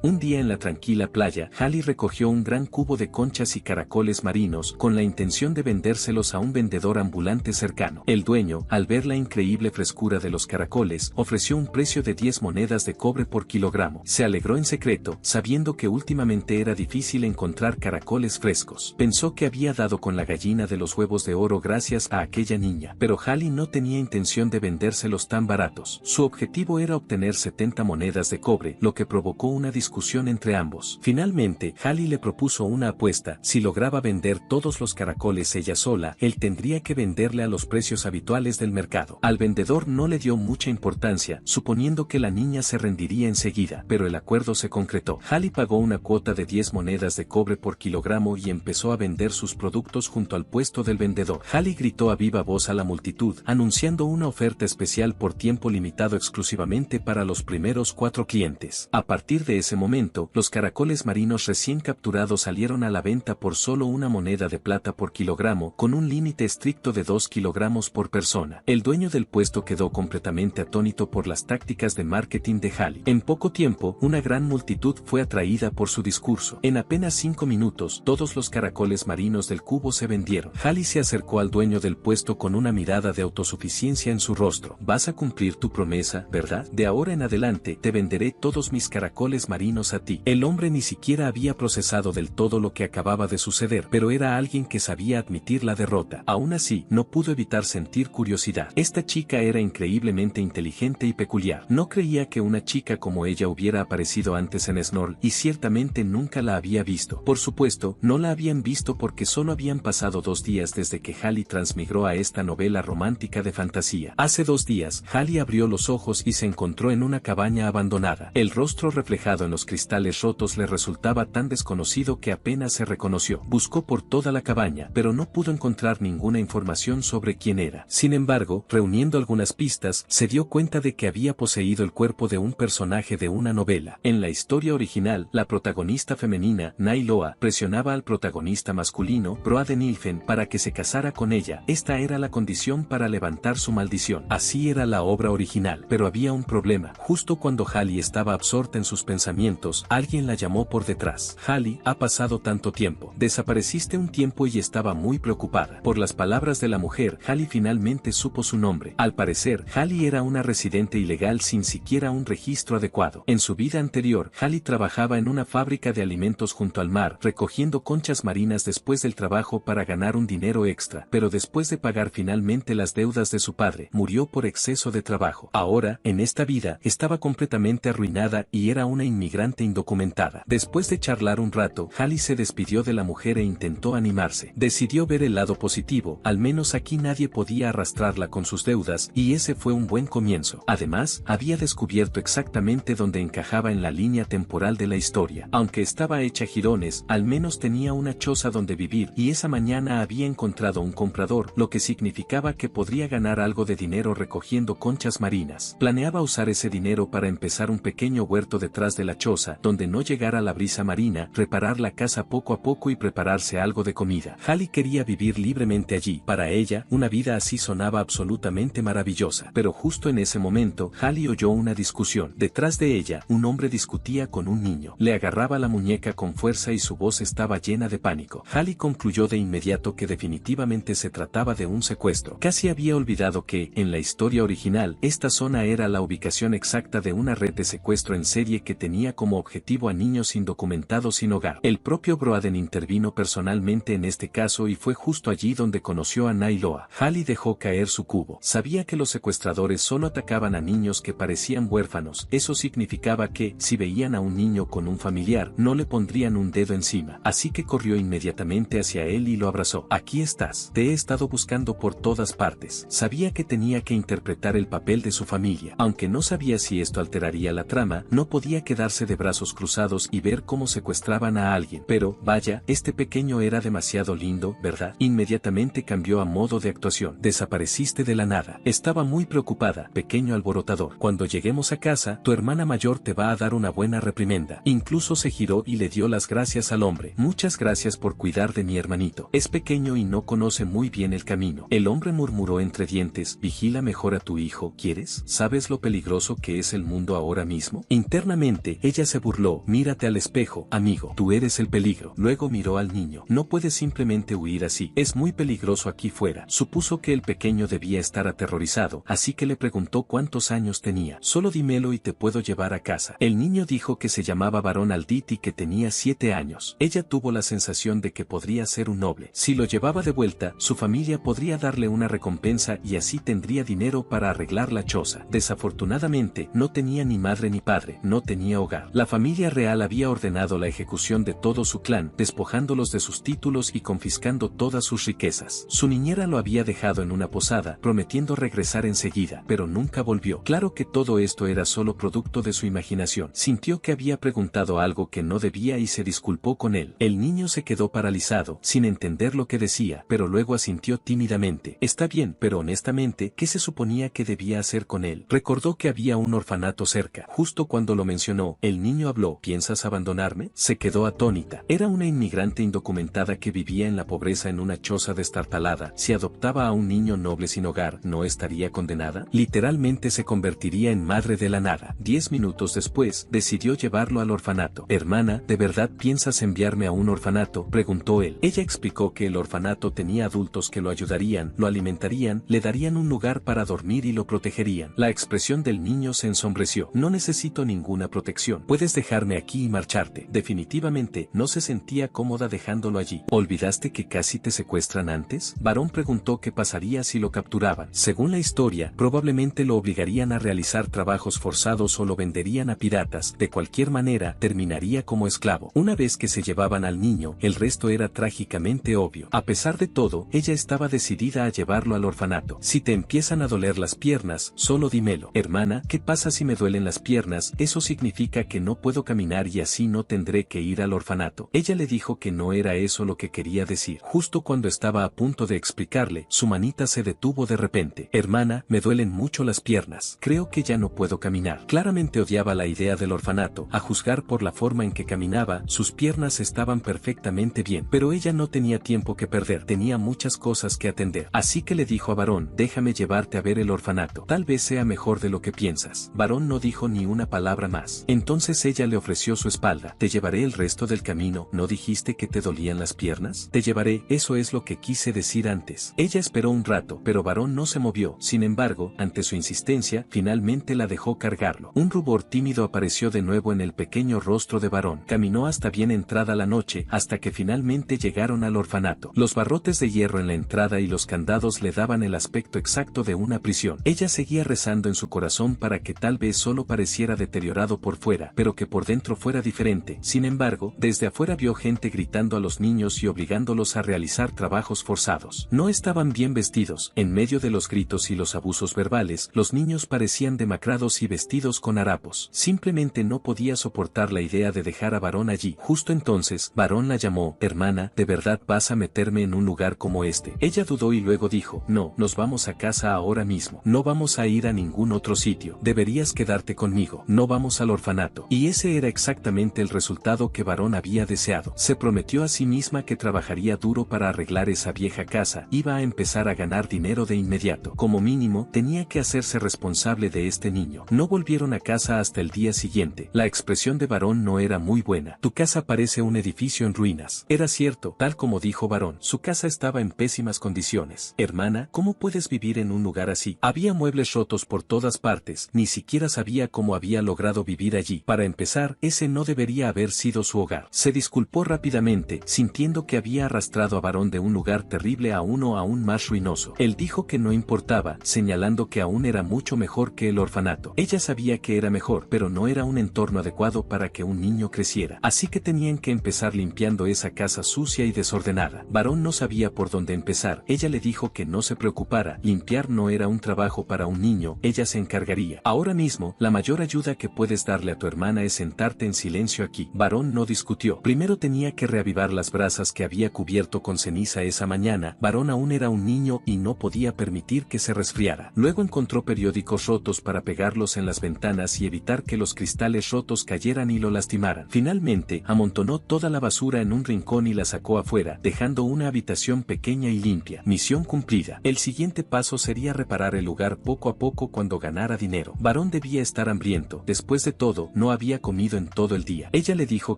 Un día en la tranquila playa, Hallie recogió un gran cubo de conchas y caracoles marinos con la intención de vendérselos a un vendedor ambulante cercano. El dueño, al ver la increíble frescura de los caracoles, ofreció un precio de 10 monedas de cobre por kilogramo. Se alegró en secreto, sabiendo que últimamente era difícil encontrar caracoles frescos. Pensó que había dado con la gallina de los huevos de oro gracias a aquella niña, pero Hallie no tenía intención de vendérselos tan baratos. Su objetivo era obtener 70 monedas de cobre, lo que provocó una discusión entre ambos. Finalmente, Hallie le propuso una apuesta: si lograba vender todos los caracoles ella sola, él tendría que venderle a los precios habituales del mercado. Al vendedor no le dio mucha importancia, suponiendo que la niña se rendiría enseguida, pero el acuerdo se concretó. Hallie pagó una cuota de 10 monedas de cobre por kilogramo y empezó a vender sus productos junto al puesto del vendedor. Hallie gritó a viva voz a la multitud, anunciando una oferta especial por tiempo limitado exclusivamente para los primeros 4 clientes. A partir de ese momento, los caracoles marinos recién capturados salieron a la venta por solo una moneda de plata por kilogramo, con un límite estricto de 2 kilogramos por persona. El dueño del puesto quedó completamente atónito por las tácticas de marketing de Hallie. En poco tiempo, una gran multitud fue atraída por su discurso. En apenas 5 minutos, todos los caracoles marinos del cubo se vendieron. Hallie se acercó al dueño del puesto con una mirada de autosuficiencia en su rostro. Vas a cumplir tu promesa, ¿verdad? De ahora en adelante, te venderé todos mis caracoles marinos a ti. El hombre ni siquiera había procesado del todo lo que acababa de suceder, pero era alguien que sabía admitir la derrota. Aún así, no pudo evitar sentir curiosidad. Esta chica era increíblemente inteligente y peculiar. No creía que una chica como ella hubiera aparecido antes en Snorl, y ciertamente nunca la había visto. Por supuesto, no la habían visto porque solo habían pasado 2 días desde que Hallie transmigró a esta novela romántica de fantasía. Hace 2 días, Hallie abrió los ojos y se encontró en una cabaña abandonada. El rostro reflejado en los cristales rotos le resultaba tan desconocido que apenas se reconoció. Buscó por toda la cabaña, pero no pudo encontrar ninguna información sobre quién era. Sin embargo, reuniendo algunas pistas, se dio cuenta de que había poseído el cuerpo de un personaje de una novela. En la historia original, la protagonista femenina, Nailoa, presionaba al protagonista masculino, Broadenilfen, para que se casara con ella. Esta era la condición para levantar su maldición. Así era la obra original. Pero había un problema. Justo cuando Hallie estaba absorta en sus pensamientos, alguien la llamó por detrás. Hallie, ha pasado tanto tiempo. Desapareciste un tiempo y estaba muy preocupada. Por las palabras de la mujer, Hallie finalmente supo su nombre. Al parecer, Hallie era una residente ilegal sin siquiera un registro adecuado. En su vida anterior, Hallie trabajaba en una fábrica de alimentos junto al mar, recogiendo conchas marinas después del trabajo para ganar un dinero extra. Pero después de pagar finalmente las deudas de su padre, murió por exceso de trabajo. Ahora, en esta vida, estaba completamente arruinada y era una inmigrante indocumentada. Después de charlar un rato, Hallie se despidió de la mujer e intentó animarse. Decidió ver el lado positivo, al menos aquí nadie podía arrastrarla con sus deudas, y ese fue un buen comienzo. Además, había descubierto exactamente dónde encajaba en la línea temporal de la historia. Aunque estaba hecha jirones, al menos tenía una choza donde vivir, y esa mañana había encontrado un comprador, lo que significaba que podría ganar algo de dinero recogiendo conchas marinas. Planeaba usar ese dinero para empezar un pequeño huerto detrás de la choza, donde no llegara la brisa marina, reparar la casa poco a poco y prepararse algo de comida. Hallie quería vivir libremente allí. Para ella, una vida así sonaba absolutamente maravillosa. Pero justo en ese momento, Hallie oyó una discusión. Detrás de ella, un hombre discutía con un niño. Le agarraba la muñeca con fuerza y su voz estaba llena de pánico. Hallie concluyó de inmediato que definitivamente se trataba de un secuestro. Casi había olvidado que, en la historia original, esta zona era la ubicación exacta de una red de secuestro en serie que tenía como objetivo a niños indocumentados sin hogar. El propio Broaden intervino personalmente en este caso y fue justo allí donde conoció a Nailoa. Hallie dejó caer su cubo. Sabía que los secuestradores solo atacaban a niños que parecían huérfanos. Eso significaba que, si veían a un niño con un familiar, no le pondrían un dedo encima. Así que corrió inmediatamente hacia él y lo abrazó. Aquí estás. Te he estado buscando por todas partes. Sabía que tenía que interpretar el papel de su familia. Aunque no sabía si esto alteraría la trama, no podía quedarse de brazos cruzados y ver cómo secuestraban a alguien. Pero, vaya, este pequeño era demasiado lindo, ¿verdad? Inmediatamente cambió a modo de actuación. Desapareciste de la nada. Estaba muy preocupada, pequeño alborotador. Cuando lleguemos a casa, tu hermana mayor te va a dar una buena reprimenda. Incluso se giró y le dio las gracias al hombre. Muchas gracias por cuidar de mi hermanito. Es pequeño y no conoce muy bien el camino. El hombre murmuró entre dientes, vigila mejor a tu hijo, ¿quieres? ¿Sabes lo peligroso que es el mundo ahora mismo? Internamente, Ella se burló. Mírate al espejo, amigo, tú eres el peligro. Luego miró al niño. No puedes simplemente huir así. Es muy peligroso aquí fuera. Supuso que el pequeño debía estar aterrorizado, así que le preguntó cuántos años tenía. Solo dímelo y te puedo llevar a casa. El niño dijo que se llamaba Barón Aldit y que tenía 7 años. Ella tuvo la sensación de que podría ser un noble. Si lo llevaba de vuelta, su familia podría darle una recompensa y así tendría dinero para arreglar la choza. Desafortunadamente, no tenía ni madre ni padre, no tenía hogar. La familia real había ordenado la ejecución de todo su clan, despojándolos de sus títulos y confiscando todas sus riquezas. Su niñera lo había dejado en una posada, prometiendo regresar enseguida, pero nunca volvió. Claro que todo esto era solo producto de su imaginación. Sintió que había preguntado algo que no debía y se disculpó con él. El niño se quedó paralizado, sin entender lo que decía, pero luego asintió tímidamente. Está bien, pero honestamente, ¿qué se suponía que debía hacer con él? Recordó que había un orfanato cerca. Justo cuando lo mencionó, el niño habló. ¿Piensas abandonarme? Se quedó atónita. Era una inmigrante indocumentada que vivía en la pobreza en una choza destartalada. Si adoptaba a un niño noble sin hogar, ¿no estaría condenada? Literalmente se convertiría en madre de la nada. 10 minutos después, decidió llevarlo al orfanato. Hermana, ¿de verdad piensas enviarme a un orfanato?, preguntó él. Ella explicó que el orfanato tenía adultos que lo ayudarían, lo alimentarían, le darían un lugar para dormir y lo protegerían. La expresión del niño se ensombreció. No necesito ninguna protección. Puedes dejarme aquí y marcharte. Definitivamente, no se sentía cómoda dejándolo allí. ¿Olvidaste que casi te secuestran antes? Barón preguntó qué pasaría si lo capturaban. Según la historia, probablemente lo obligarían a realizar trabajos forzados o lo venderían a piratas. De cualquier manera, terminaría como esclavo. Una vez que se llevaban al niño, el resto era trágicamente obvio. A pesar de todo, ella estaba decidida a llevarlo al orfanato. Si te empiezan a doler las piernas, solo dímelo. Hermana, ¿qué pasa si me duelen las piernas? Eso significa que no puedo caminar y así no tendré que ir al orfanato. Ella le dijo que no era eso lo que quería decir. Justo cuando estaba a punto de explicarle, su manita se detuvo de repente. Hermana, me duelen mucho las piernas. Creo que ya no puedo caminar. Claramente odiaba la idea del orfanato. A juzgar por la forma en que caminaba, sus piernas estaban perfectamente bien. Pero ella no tenía tiempo que perder. Tenía muchas cosas que atender. Así que le dijo a Barón, déjame llevarte a ver el orfanato. Tal vez sea mejor de lo que piensas. Barón no dijo ni una palabra más. Entonces ella le ofreció su espalda. Te llevaré el resto del camino. ¿No dijiste que te dolían las piernas? Te llevaré, eso es lo que quise decir antes. Ella esperó un rato, pero Barón no se movió. Sin embargo, ante su insistencia, finalmente la dejó cargarlo. Un rubor tímido apareció de nuevo en el pequeño rostro de Barón. Caminó hasta bien entrada la noche, hasta que finalmente llegaron al orfanato. Los barrotes de hierro en la entrada y los candados le daban el aspecto exacto de una prisión. Ella seguía rezando en su corazón para que tal vez solo pareciera deteriorado por fuera, pero que por dentro fuera diferente. Sin embargo, desde afuera vio gente gritando a los niños y obligándolos a realizar trabajos forzados. No estaban bien vestidos. En medio de los gritos y los abusos verbales, los niños parecían demacrados y vestidos con harapos. Simplemente no podía soportar la idea de dejar a Barón allí. Justo entonces, Barón la llamó. Hermana, ¿de verdad vas a meterme en un lugar como este? Ella dudó y luego dijo, no, nos vamos a casa ahora mismo. No vamos a ir a ningún otro sitio. Deberías quedarte conmigo. No vamos al orfanato. Y ese era exactamente el resultado que Barón había deseado. Se prometió a sí misma que trabajaría duro para arreglar esa vieja casa. Iba a empezar a ganar dinero de inmediato. Como mínimo, tenía que hacerse responsable de este niño. No volvieron a casa hasta el día siguiente. La expresión de Barón no era muy buena. Tu casa parece un edificio en ruinas. Era cierto, tal como dijo Barón. Su casa estaba en pésimas condiciones. Hermana, ¿cómo puedes vivir en un lugar así? Había muebles rotos por todas partes. Ni siquiera sabía cómo había logrado vivir allí. Para empezar, ese no debería haber sido su hogar. Se disculpó rápidamente, sintiendo que había arrastrado a Barón de un lugar terrible a uno aún más ruinoso. Él dijo que no importaba, señalando que aún era mucho mejor que el orfanato. Ella sabía que era mejor, pero no era un entorno adecuado para que un niño creciera. Así que tenían que empezar limpiando esa casa sucia y desordenada. Barón no sabía por dónde empezar. Ella le dijo que no se preocupara. Limpiar no era un trabajo para un niño, ella se encargaría. Ahora mismo, la mayor ayuda que puedes darle a tu hermana es sentarte en silencio aquí. Barón no discutió. Primero tenía que reavivar las brasas que había cubierto con ceniza esa mañana. Barón aún era un niño y no podía permitir que se resfriara. Luego encontró periódicos rotos para pegarlos en las ventanas y evitar que los cristales rotos cayeran y lo lastimaran. Finalmente, amontonó toda la basura en un rincón y la sacó afuera, dejando una habitación pequeña y limpia. Misión cumplida. El siguiente paso sería reparar el lugar poco a poco cuando ganara dinero. Barón debía estar hambriento. Después de todo, no había comido en todo el día. Ella le dijo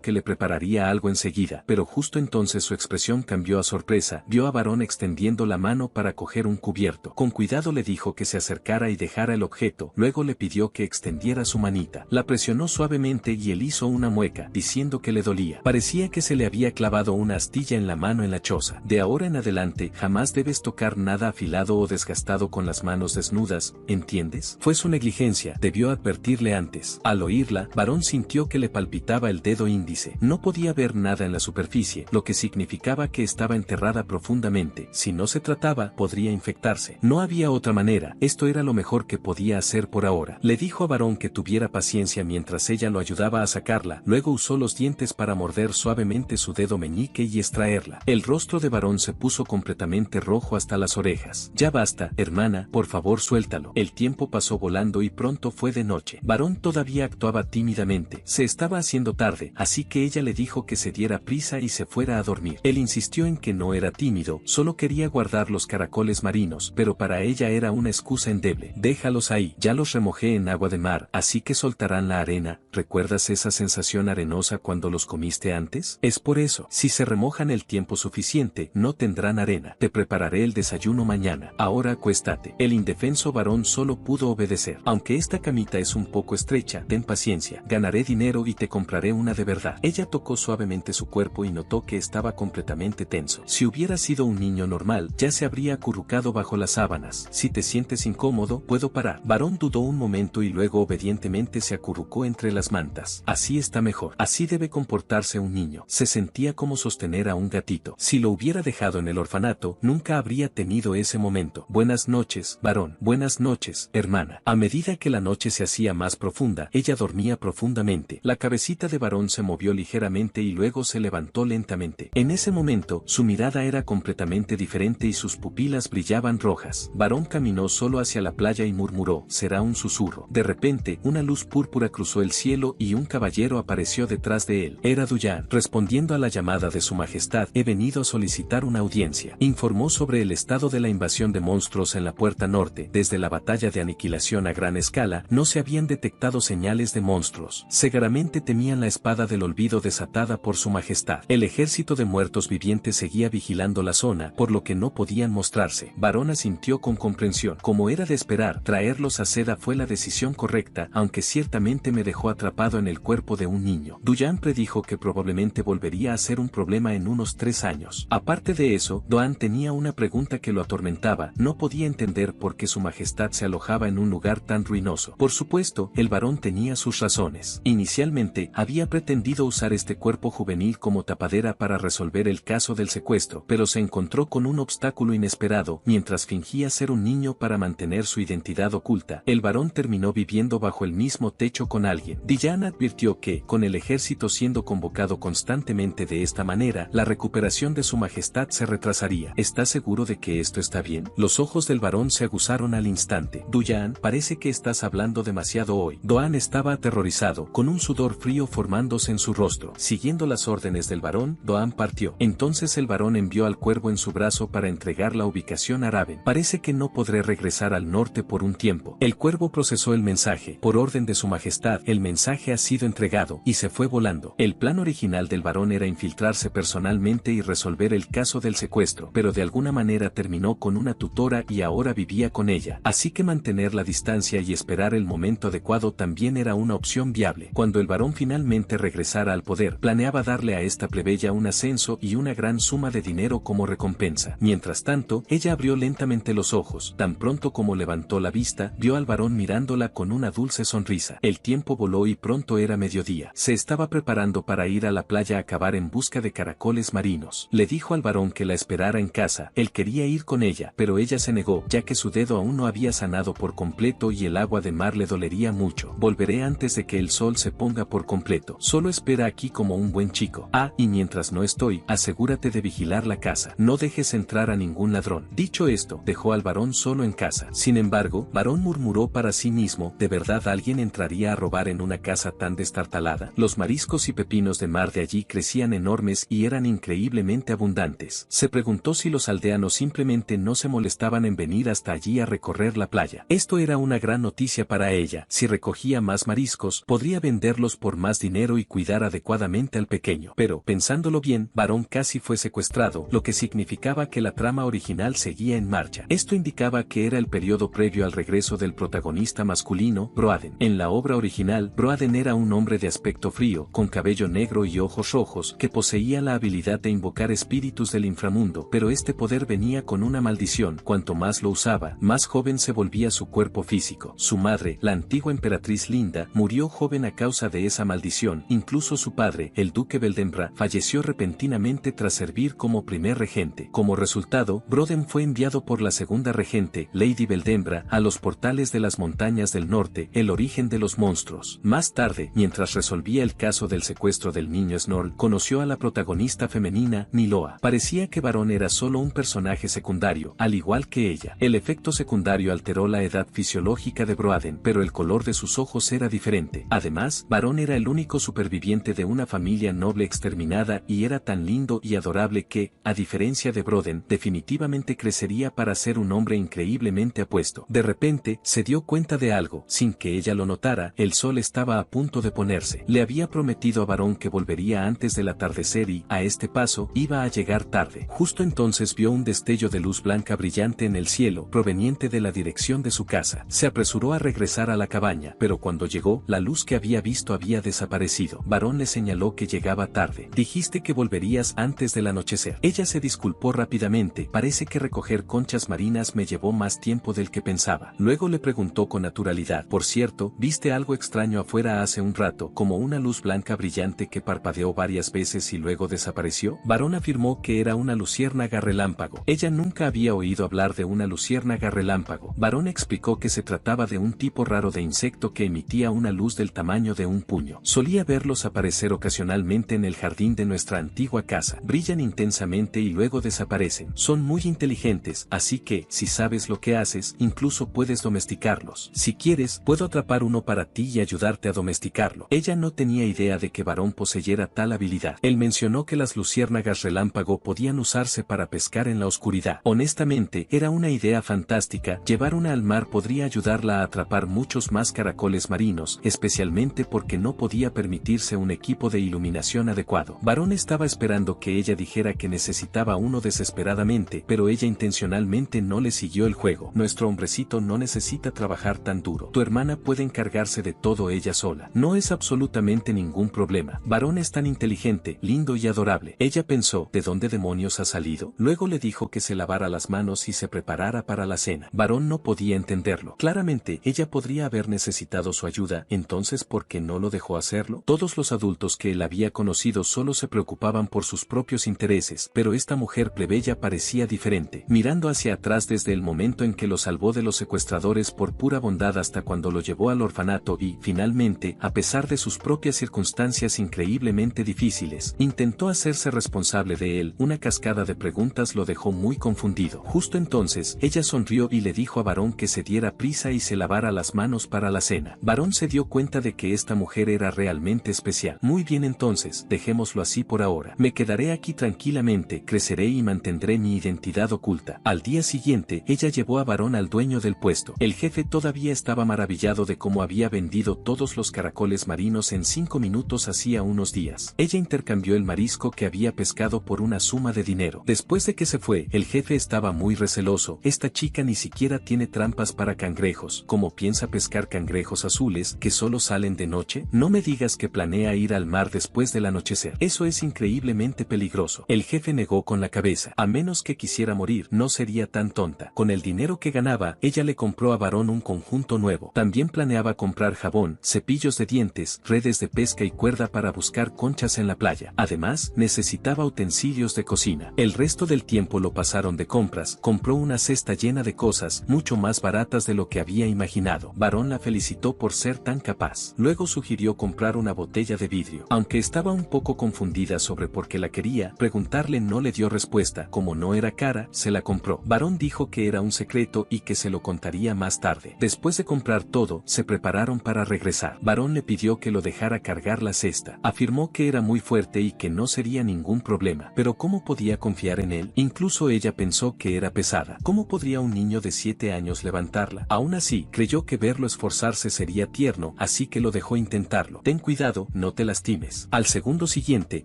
que le prepararía algo enseguida, pero justo entonces su expresión cambió a sorpresa. Vio a Varón extendiendo la mano para coger un cubierto. Con cuidado le dijo que se acercara y dejara el objeto, luego le pidió que extendiera su manita. La presionó suavemente y él hizo una mueca, diciendo que le dolía. Parecía que se le había clavado una astilla en la mano en la choza. De ahora en adelante, jamás debes tocar nada afilado o desgastado con las manos desnudas, ¿entiendes? Fue su negligencia, debió advertirle antes. Al oírla, Varón sintió que le palpitaba el dedo índice. No podía ver nada en la superficie, lo que significaba que estaba enterrada profundamente. Si no se trataba, podría infectarse. No había otra manera, esto era lo mejor que podía hacer por ahora. Le dijo a Varón que tuviera paciencia mientras ella lo ayudaba a sacarla, luego usó los dientes para morder suavemente su dedo meñique y extraerla. El rostro de Varón se puso completamente rojo hasta las orejas. Ya basta, hermana, por favor suéltalo. El tiempo pasó volando y pronto fue de noche. Varón todavía actuaba tímidamente. Se estaba haciendo tarde, así que ella le dijo que se diera prisa y se fuera a dormir. Él insistió en que no era tímido, solo quería guardar los caracoles marinos, pero para ella era una excusa endeble. Déjalos ahí, ya los remojé en agua de mar, así que soltarán la arena. ¿Recuerdas esa sensación arenosa cuando los comiste antes? Es por eso, si se remojan el tiempo suficiente, no tendrán arena. Te prepararé el desayuno mañana. Ahora acuéstate. El indefenso Varón solo pudo obedecer. Aunque esta camita es un poco estrecha, ten paciencia. Ganaré dinero y te compraré una de verdad. Ella tocó suavemente su cuerpo y notó que estaba completamente tenso. Si hubiera sido un niño normal, ya se habría acurrucado bajo las sábanas. Si te sientes incómodo, puedo parar. Varón dudó un momento y luego obedientemente se acurrucó entre las mantas. Así está mejor. Así debe comportarse un niño. Se sentía como sostener a un gatito. Si lo hubiera dejado en el orfanato, nunca habría tenido ese momento. Buenas noches, Varón. Buenas noches, hermana. A medida que la noche se hacía más profunda, ella dormía profundamente. La cabecita de Varón se movió ligeramente y luego se levantó lentamente. En ese momento, su mirada era completamente diferente y sus pupilas brillaban rojas. Varón caminó solo hacia la playa y murmuró, será un susurro. De repente, una luz púrpura cruzó el cielo y un caballero apareció detrás de él. Era Duyan. Respondiendo a la llamada de su majestad, he venido a solicitar una audiencia. Informó sobre el estado de la invasión de monstruos en la puerta norte. Desde la batalla de aniquilación a gran escala, no se habían detectado señales de monstruos. Seguramente temían la espada del olvido desatada por su majestad. El ejército de muertos vivientes seguía vigilando la zona, por lo que no podían mostrarse. Varón asintió con comprensión. Como era de esperar, traerlos a Seda fue la decisión correcta, aunque ciertamente me dejó atrapado en el cuerpo de un niño. Duyan predijo que probablemente volvería a ser un problema en unos 3 años. Aparte de eso, Doan tenía una pregunta que lo atormentaba. No podía entender por qué su majestad se alojaba en un lugar tan ruinoso. Por supuesto, el varón tenía sus razones. Inicialmente, había pretendido usar este cuerpo juvenil como tapadera para resolver el caso del secuestro, pero se encontró con un obstáculo inesperado. Mientras fingía ser un niño para mantener su identidad oculta, el varón terminó viviendo bajo el mismo techo con alguien. Duyan advirtió que, con el ejército siendo convocado constantemente de esta manera, la recuperación de su majestad se retrasaría. ¿Estás seguro de que esto está bien? Los ojos del varón se aguzaron al instante. Duyan, parece que estás hablando demasiado hoy. Doan estaba aterrorizado, con un sudor frío formándose en su rostro. Siguiendo las órdenes del varón, Doan partió. Entonces el varón envió al cuervo en su brazo para entregar la ubicación a Raven. Parece que no podré regresar al norte por un tiempo. El cuervo procesó el mensaje. Por orden de su majestad, el mensaje ha sido entregado, y se fue volando. El plan original del varón era infiltrarse personalmente y resolver el caso del secuestro, pero de alguna manera terminó con una tutora y ahora vivía con ella. Así que mantener la distancia y esperar el momento adecuado también era una opción viable. Cuando el varón finalmente regresara al poder, planeaba darle a esta plebeya un ascenso y una gran suma de dinero como recompensa. Mientras tanto, ella abrió lentamente los ojos. Tan pronto como levantó la vista, vio al varón mirándola con una dulce sonrisa. El tiempo voló y pronto era mediodía. Se estaba preparando para ir a la playa a cavar en busca de caracoles marinos. Le dijo al varón que la esperara en casa. Él quería ir con ella, pero ella se negó, ya que su dedo aún no había sanado por completo y el agua de mar le dolería mucho. Volveré antes de que el sol se ponga por completo. Solo espera aquí como un buen chico. Ah, y mientras no estoy, asegúrate de vigilar la casa. No dejes entrar a ningún ladrón. Dicho esto, dejó al varón solo en casa. Sin embargo, varón murmuró para sí mismo, ¿de verdad alguien entraría a robar en una casa tan destartalada? Los mariscos y pepinos de mar de allí crecían enormes y eran increíblemente abundantes. Se preguntó si los aldeanos simplemente no se molestaban en venir hasta allí a recorrer la playa. Esto era una gran noticia para ella. Si recogía más mariscos, cachorros, podría venderlos por más dinero y cuidar adecuadamente al pequeño. Pero, pensándolo bien, Varón casi fue secuestrado, lo que significaba que la trama original seguía en marcha. Esto indicaba que era el periodo previo al regreso del protagonista masculino, Broaden. En la obra original, Broaden era un hombre de aspecto frío, con cabello negro y ojos rojos, que poseía la habilidad de invocar espíritus del inframundo, pero este poder venía con una maldición: cuanto más lo usaba, más joven se volvía su cuerpo físico. Su madre, la antigua emperatriz Linda, murió joven a causa de esa maldición. Incluso su padre, el duque Beldembra, falleció repentinamente tras servir como primer regente. Como resultado, Broden fue enviado por la segunda regente, Lady Beldembra, a los portales de las montañas del norte, el origen de los monstruos. Más tarde, mientras resolvía el caso del secuestro del niño Snorl, conoció a la protagonista femenina, Niloa. Parecía que Varón era solo un personaje secundario, al igual que ella. El efecto secundario alteró la edad fisiológica de Broaden, pero el color de sus ojos era diferente. Además, Varón era el único superviviente de una familia noble exterminada y era tan lindo y adorable que, a diferencia de Broden, definitivamente crecería para ser un hombre increíblemente apuesto. De repente, se dio cuenta de algo. Sin que ella lo notara, el sol estaba a punto de ponerse. Le había prometido a Varón que volvería antes del atardecer y, a este paso, iba a llegar tarde. Justo entonces vio un destello de luz blanca brillante en el cielo, proveniente de la dirección de su casa. Se apresuró a regresar a la cabaña, pero cuando llegó, la luz que había visto había desaparecido. Varón le señaló que llegaba tarde. Dijiste que volverías antes del anochecer. Ella se disculpó rápidamente. Parece que recoger conchas marinas me llevó más tiempo del que pensaba. Luego le preguntó con naturalidad: por cierto, ¿viste algo extraño afuera hace un rato, como una luz blanca brillante que parpadeó varias veces y luego desapareció? Varón afirmó que era una luciérnaga relámpago. Ella nunca había oído hablar de una luciérnaga relámpago. Varón explicó que se trataba de un tipo raro de insecto que emitía una luz del tamaño de un puño. Solía verlos aparecer ocasionalmente en el jardín de nuestra antigua casa. Brillan intensamente y luego desaparecen. Son muy inteligentes, así que, si sabes lo que haces, incluso puedes domesticarlos. Si quieres, puedo atrapar uno para ti y ayudarte a domesticarlo. Ella no tenía idea de que Varón poseyera tal habilidad. Él mencionó que las luciérnagas relámpago podían usarse para pescar en la oscuridad. Honestamente, era una idea fantástica. Llevar una al mar podría ayudarla a atrapar muchos más caracoles marinos, especialmente porque no podía permitirse un equipo de iluminación adecuado. Varón estaba esperando que ella dijera que necesitaba uno desesperadamente, pero ella intencionalmente no le siguió el juego. Nuestro hombrecito no necesita trabajar tan duro. Tu hermana puede encargarse de todo ella sola. No es absolutamente ningún problema. Varón es tan inteligente, lindo y adorable. Ella pensó: ¿de dónde demonios ha salido? Luego le dijo que se lavara las manos y se preparara para la cena. Varón no podía entenderlo. Claramente, ella podría haber necesitado su ayuda, entonces ¿por qué no lo dejó hacerlo? Todos los adultos que él había conocido solo se preocupaban por sus propios intereses, pero esta mujer plebeya parecía diferente. Mirando hacia atrás desde el momento en que lo salvó de los secuestradores por pura bondad hasta cuando lo llevó al orfanato y, finalmente, a pesar de sus propias circunstancias increíblemente difíciles, intentó hacerse responsable de él, una cascada de preguntas lo dejó muy confundido. Justo entonces, ella sonrió y le dijo a Varón que se diera prisa y se lavara las manos para la cena. Varón se dio cuenta de que esta mujer era realmente especial. Muy bien, entonces, dejémoslo así por ahora. Me quedaré aquí tranquilamente, creceré y mantendré mi identidad oculta. Al día siguiente, ella llevó a Varón al dueño del puesto. El jefe todavía estaba maravillado de cómo había vendido todos los caracoles marinos en 5 minutos hacía unos días. Ella intercambió el marisco que había pescado por una suma de dinero. Después de que se fue, el jefe estaba muy receloso. Esta chica ni siquiera tiene trampas para cangrejos. ¿Cómo piensa pescar cangrejos azules que solo salen de noche? No me digas que planea ir al mar después del anochecer. Eso es increíblemente peligroso. El jefe negó con la cabeza. A menos que quisiera morir, no sería tan tonta. Con el dinero que ganaba, ella le compró a Varón un conjunto nuevo. También planeaba comprar jabón, cepillos de dientes, redes de pesca y cuerda para buscar conchas en la playa. Además, necesitaba utensilios de cocina. El resto del tiempo lo pasaron de compras. Compró una cesta llena de cosas, mucho más baratas de lo que había imaginado. Varón la felicitó por ser tan capaz. Luego sugirió comprar una botella de vidrio. Aunque estaba un poco confundida sobre por qué la quería, preguntarle no le dio respuesta. Como no era cara, se la compró. Varón dijo que era un secreto y que se lo contaría más tarde. Después de comprar todo, se prepararon para regresar. Varón le pidió que lo dejara cargar la cesta. Afirmó que era muy fuerte y que no sería ningún problema. Pero ¿cómo podía confiar en él? Incluso ella pensó que era pesada. ¿Cómo podría un niño de 7 años levantarla? Aún así, creyó que verlo esforzarse sería tierno, así que lo dejó intentarlo. Ten cuidado, no te lastimes. Al segundo siguiente,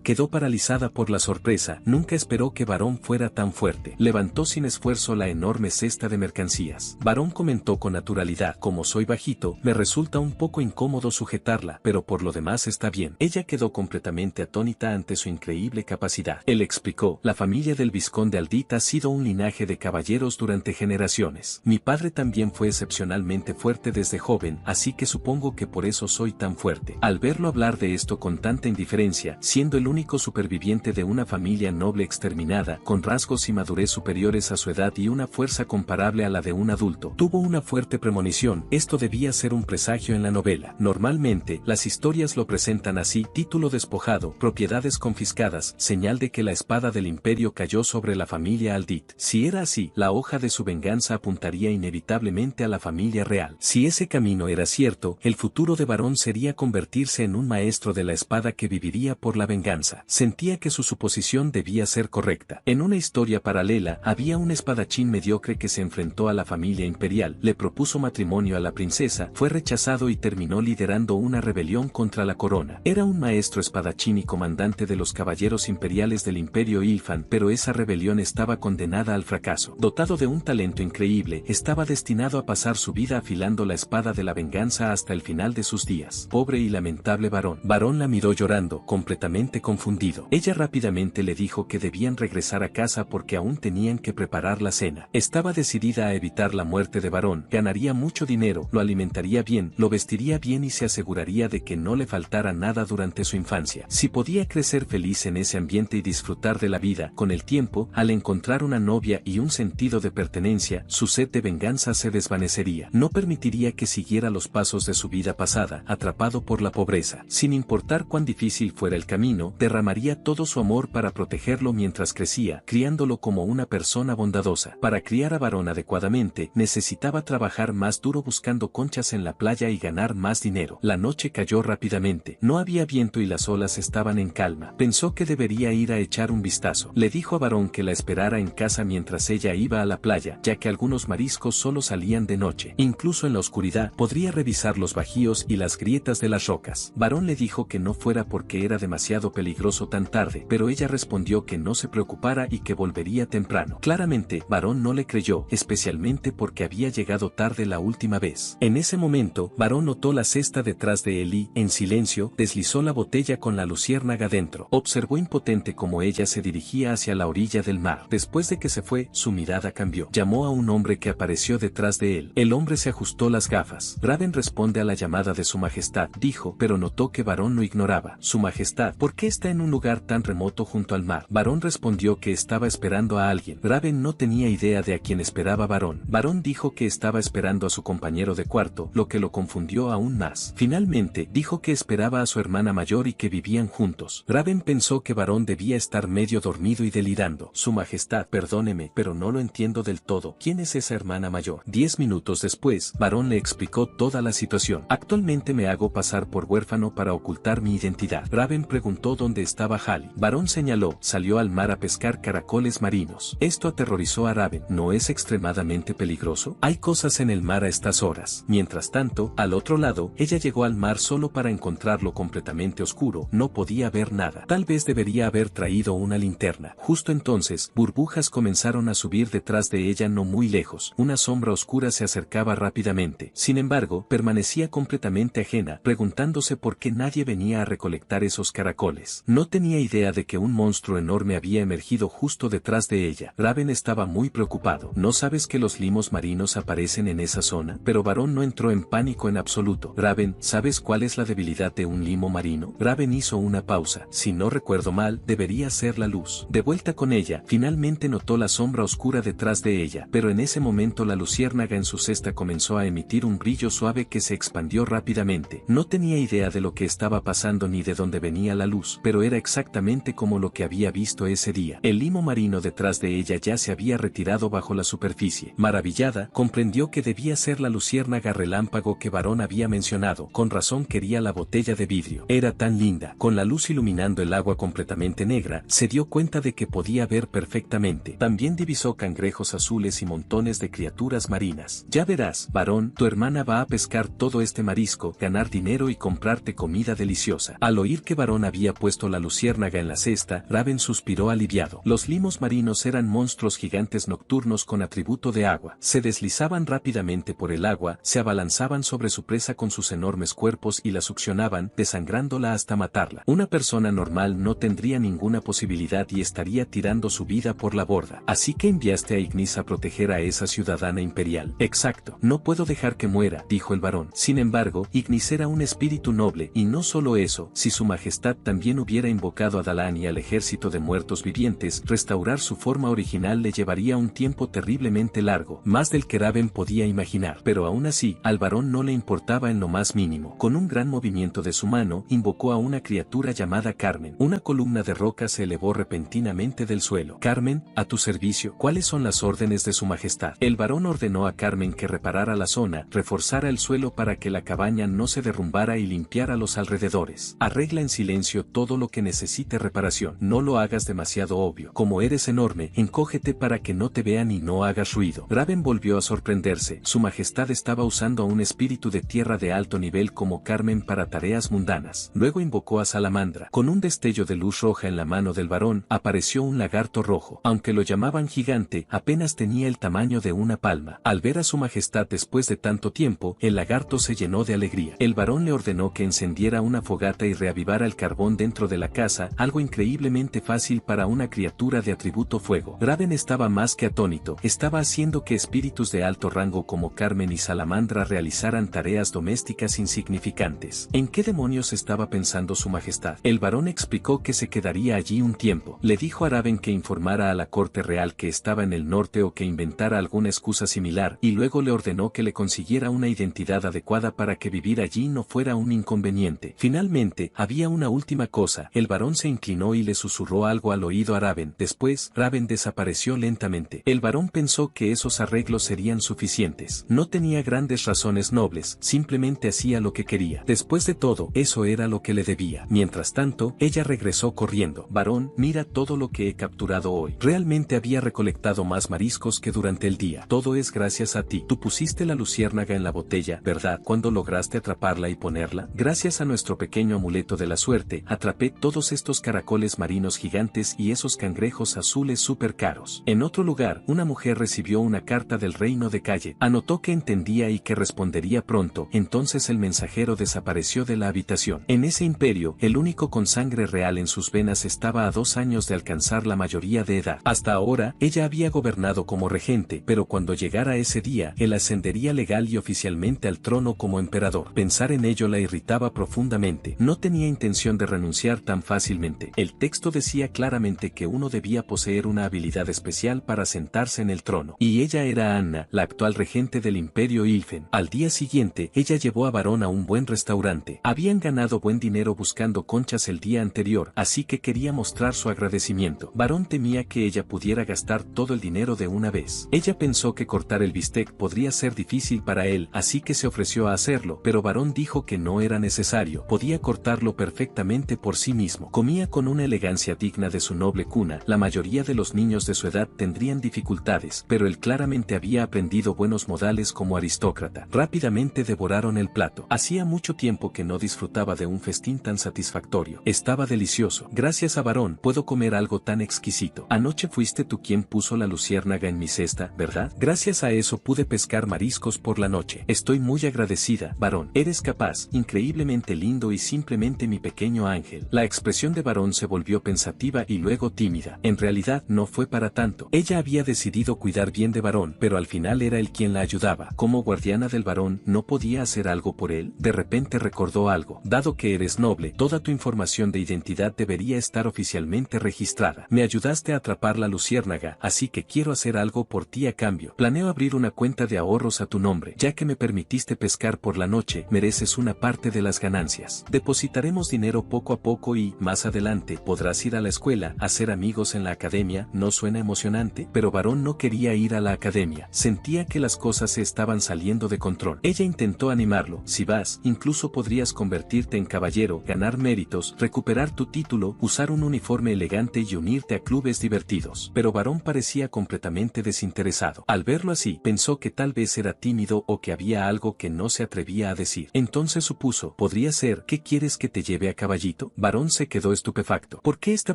quedó paralizada por la sorpresa, nunca esperó que Varón fuera tan fuerte. Levantó sin esfuerzo la enorme cesta de mercancías. Varón comentó con naturalidad, como soy bajito, me resulta un poco incómodo sujetarla, pero por lo demás está bien. Ella quedó completamente atónita ante su increíble capacidad. Él explicó, la familia del vizconde Aldit ha sido un linaje de caballeros durante generaciones. Mi padre también fue excepcionalmente fuerte desde joven, así que supongo que por eso soy tan fuerte. Al verlo hablar de esto con tanta indiferencia, siendo el único superviviente de una familia noble exterminada, con rasgos y madurez superiores a su edad y una fuerza comparable a la de un adulto, tuvo una fuerte premonición. Esto debía ser un presagio en la novela. Normalmente, las historias lo presentan así: título despojado, propiedades confiscadas, señal de que la espada del imperio cayó sobre la familia Aldit. Si era así, la hoja de su venganza apuntaría inevitablemente a la familia real. Si ese camino era cierto, el futuro de Varón sería convertirse en un maestro de la espada que viviría por la venganza. Sentía que su suposición debía ser correcta. En una historia paralela, había un espadachín mediocre que se enfrentó a la familia imperial, le propuso matrimonio a la princesa, fue rechazado y terminó liderando una rebelión contra la corona. Era un maestro espadachín y comandante de los caballeros imperiales del imperio Ilfan, pero esa rebelión estaba condenada al fracaso. Dotado de un talento increíble, estaba destinado a pasar su vida afilando la espada de la venganza hasta el final de sus días. Pobre y lamentable Varón. Varón la miró llorando, completamente confundido. Ella rápidamente le dijo que debían regresar a casa porque aún tenían que preparar la cena. Estaba decidida a evitar la muerte de Varón, ganaría mucho dinero, lo alimentaría bien, lo vestiría bien y se aseguraría de que no le faltara nada durante su infancia. Si podía crecer feliz en ese ambiente y disfrutar de la vida, con el tiempo, al encontrar una novia y un sentido de pertenencia, su sed de venganza se desvanecería. No permitiría que siguiera los pasos de su vida pasada, atrapado por la pobreza. Sin importar cuán difícil fuera el camino, derramaría todo su amor para protegerlo mientras crecía, criándolo como una persona bondadosa. Para criar a Varón adecuadamente, necesitaba trabajar más duro buscando conchas en la playa y ganar más dinero. La noche cayó rápidamente. No había viento y las olas estaban en calma. Pensó que debería ir a echar un vistazo. Le dijo a Varón que la esperara en casa mientras ella iba a la playa, ya que algunos mariscos solo salían de noche. Incluso en la oscuridad, podría revisar los bajíos y las grietas de las rocas. Varón le dijo que no fuera porque era demasiado peligroso tan tarde, pero ella respondió que no se preocupara y que volvería temprano. Claramente, Varón no le creyó, especialmente porque había llegado tarde la última vez. En ese momento, Varón notó la cesta detrás de él y, en silencio, deslizó la botella con la luciérnaga dentro. Observó impotente cómo ella se dirigía hacia la orilla del mar. Después de que se fue, su mirada cambió. Llamó a un hombre que apareció detrás de él. El hombre se ajustó las gafas. Raven responde a la llamada de su majestad, dijo, pero notó que Varón lo ignoraba. Su majestad, ¿por qué está en un lugar tan remoto junto al mar? Varón respondió que estaba esperando a alguien. Raven no tenía idea de a quién esperaba Varón. Varón dijo que estaba esperando a su compañero de cuarto, lo que lo confundió aún más. Finalmente, dijo que esperaba a su hermana mayor y que vivían juntos. Raven pensó que Varón debía estar medio dormido y delirando. Su majestad, perdóneme, pero no lo entiendo del todo. ¿Quién es esa hermana mayor? 10 minutos después, Varón le explicó toda la situación. Actualmente me hago pasar por huérfano para ocultar mi identidad. Raven preguntó dónde estaba Hali. Varón señaló, salió al mar a pescar caracoles marinos. Esto aterrorizó a Raven. ¿No es extremadamente peligroso? Hay cosas en el mar a estas horas. Mientras tanto, al otro lado, ella llegó al mar solo para encontrarlo completamente oscuro. No podía ver nada. Tal vez debería haber traído una linterna. Justo entonces, burbujas comenzaron a subir detrás de ella no muy lejos. Una sombra oscura se acercaba rápidamente. Sin embargo, permanecía completamente ajena, preguntándose por qué nadie venía a recolectar esos caracoles. No tenía idea de que un monstruo enorme había emergido justo detrás de ella. Raven estaba muy preocupado. ¿No sabes que los limos marinos aparecen en esa zona? Pero Varón no entró en pánico en absoluto. Raven, ¿sabes cuál es la debilidad de un limo marino? Raven hizo una pausa. Si no recuerdo mal, debería ser la luz. De vuelta con ella, finalmente notó la sombra oscura detrás de ella, pero en ese momento la luciérnaga en su cesta comenzó a emitir un brillo suave que se expandió rápidamente. No tenía idea de lo que estaba pasando ni de dónde venía la luz, pero era exactamente como lo que había visto ese día. El limo marino detrás de ella ya se había retirado bajo la superficie. Maravillada, comprendió que debía ser la luciérnaga relámpago que Varón había mencionado. Con razón quería la botella de vidrio. Era tan linda. Con la luz iluminando el agua completamente negra, se dio cuenta de que podía ver perfectamente. También divisó cangrejos azules y montones de criaturas marinas. Ya verás, Varón, tu hermana va a pescar todo este este marisco, ganar dinero y comprarte comida deliciosa. Al oír que Varón había puesto la luciérnaga en la cesta, Raven suspiró aliviado. Los limos marinos eran monstruos gigantes nocturnos con atributo de agua. Se deslizaban rápidamente por el agua, se abalanzaban sobre su presa con sus enormes cuerpos y la succionaban, desangrándola hasta matarla. Una persona normal no tendría ninguna posibilidad y estaría tirando su vida por la borda. Así que enviaste a Ignis a proteger a esa ciudadana imperial. Exacto. No puedo dejar que muera, dijo el varón. Sin embargo, Ignis era un espíritu noble, y no solo eso, si su majestad también hubiera invocado a Dalan y al ejército de muertos vivientes, restaurar su forma original le llevaría un tiempo terriblemente largo, más del que Raven podía imaginar. Pero aún así, al varón no le importaba en lo más mínimo. Con un gran movimiento de su mano, invocó a una criatura llamada Carmen. Una columna de roca se elevó repentinamente del suelo. Carmen, a tu servicio. ¿Cuáles son las órdenes de su majestad? El varón ordenó a Carmen que reparara la zona, reforzara el suelo para que la cabaña no se derrumbara y limpiara los alrededores. Arregla en silencio todo lo que necesite reparación. No lo hagas demasiado obvio. Como eres enorme, encógete para que no te vean y no hagas ruido. Raven volvió a sorprenderse. Su majestad estaba usando a un espíritu de tierra de alto nivel como Carmen para tareas mundanas. Luego invocó a Salamandra. Con un destello de luz roja en la mano del varón, apareció un lagarto rojo. Aunque lo llamaban gigante, apenas tenía el tamaño de una palma. Al ver a su majestad después de tanto tiempo, el lagarto se llenó de alegría. El varón le ordenó que encendiera una fogata y reavivara el carbón dentro de la casa, algo increíblemente fácil para una criatura de atributo fuego. Raven estaba más que atónito. Estaba haciendo que espíritus de alto rango como Carmen y Salamandra realizaran tareas domésticas insignificantes. ¿En qué demonios estaba pensando su majestad? El varón explicó que se quedaría allí un tiempo. Le dijo a Raven que informara a la corte real que estaba en el norte o que inventara alguna excusa similar, y luego le ordenó que le consiguiera una identidad adecuada para que vivir allí no fuera un inconveniente. Finalmente, había una última cosa. El varón se inclinó y le susurró algo al oído a Raven. Después, Raven desapareció lentamente. El varón pensó que esos arreglos serían suficientes. No tenía grandes razones nobles, simplemente hacía lo que quería. Después de todo, eso era lo que le debía. Mientras tanto, ella regresó corriendo. Varón, mira todo lo que he capturado hoy. Realmente había recolectado más mariscos que durante el día. Todo es gracias a ti. Tú pusiste la luciérnaga en la botella, ¿verdad? Cuando lograste atraparla y ponerla, gracias a nuestro pequeño amuleto de la suerte, atrapé todos estos caracoles marinos gigantes y esos cangrejos azules súper caros. En otro lugar, una mujer recibió una carta del reino de Calle. Anotó que entendía y que respondería pronto. Entonces el mensajero desapareció de la habitación. En ese imperio, el único con sangre real en sus venas estaba a 2 años de alcanzar la mayoría de edad. Hasta ahora, ella había gobernado como regente, pero cuando llegara ese día, él ascendería legal y oficialmente al trono como emperador. Pensar en ello la irritaba profundamente. No tenía intención de renunciar tan fácilmente. El texto decía claramente que uno debía poseer una habilidad especial para sentarse en el trono. Y ella era Anna, la actual regente del imperio Ilfen. Al día siguiente, ella llevó a Varón a un buen restaurante. Habían ganado buen dinero buscando conchas el día anterior, así que quería mostrar su agradecimiento. Varón temía que ella pudiera gastar todo el dinero de una vez. Ella pensó que cortar el bistec podría ser difícil para él, así que se ofreció a hacerlo, pero Varón dijo que no era necesario, podía cortarlo perfectamente por sí mismo. Comía con una elegancia digna de su noble cuna. La mayoría de los niños de su edad tendrían dificultades, pero él claramente había aprendido buenos modales como aristócrata. Rápidamente devoraron el plato. Hacía mucho tiempo que no disfrutaba de un festín tan satisfactorio. Estaba delicioso. Gracias a Varón, puedo comer algo tan exquisito. Anoche fuiste tú quien puso la luciérnaga en mi cesta, ¿verdad? Gracias a eso pude pescar mariscos por la noche. Estoy muy agradecida, Varón. Eres capaz, increíblemente lindo y simplemente mi pequeño ángel. La expresión de Varón se volvió pensativa y luego tímida. En realidad, no fue para tanto. Ella había decidido cuidar bien de Varón, pero al final era él quien la ayudaba. Como guardiana del Varón, ¿no podía hacer algo por él? De repente recordó algo. Dado que eres noble, toda tu información de identidad debería estar oficialmente registrada. Me ayudaste a atrapar la luciérnaga, así que quiero hacer algo por ti a cambio. Planeo abrir una cuenta de ahorros a tu nombre. Ya que me permitiste pescar por la noche, mereces una parte de las ganancias. Depositaremos dinero poco a poco y, más adelante, podrás ir a la escuela, hacer amigos en la academia. ¿No suena emocionante? Pero Varón no quería ir a la academia. Sentía que las cosas se estaban saliendo de control. Ella intentó animarlo. Si vas, incluso podrías convertirte en caballero, ganar méritos, recuperar tu título, usar un uniforme elegante y unirte a clubes divertidos. Pero Varón parecía completamente desinteresado. Al verlo así, pensó que tal vez era tímido o que había algo que no se atrevía a decir. Entonces supuso, podría ser, ¿qué quieres que te lleve a caballito? Varón se quedó estupefacto. ¿Por qué esta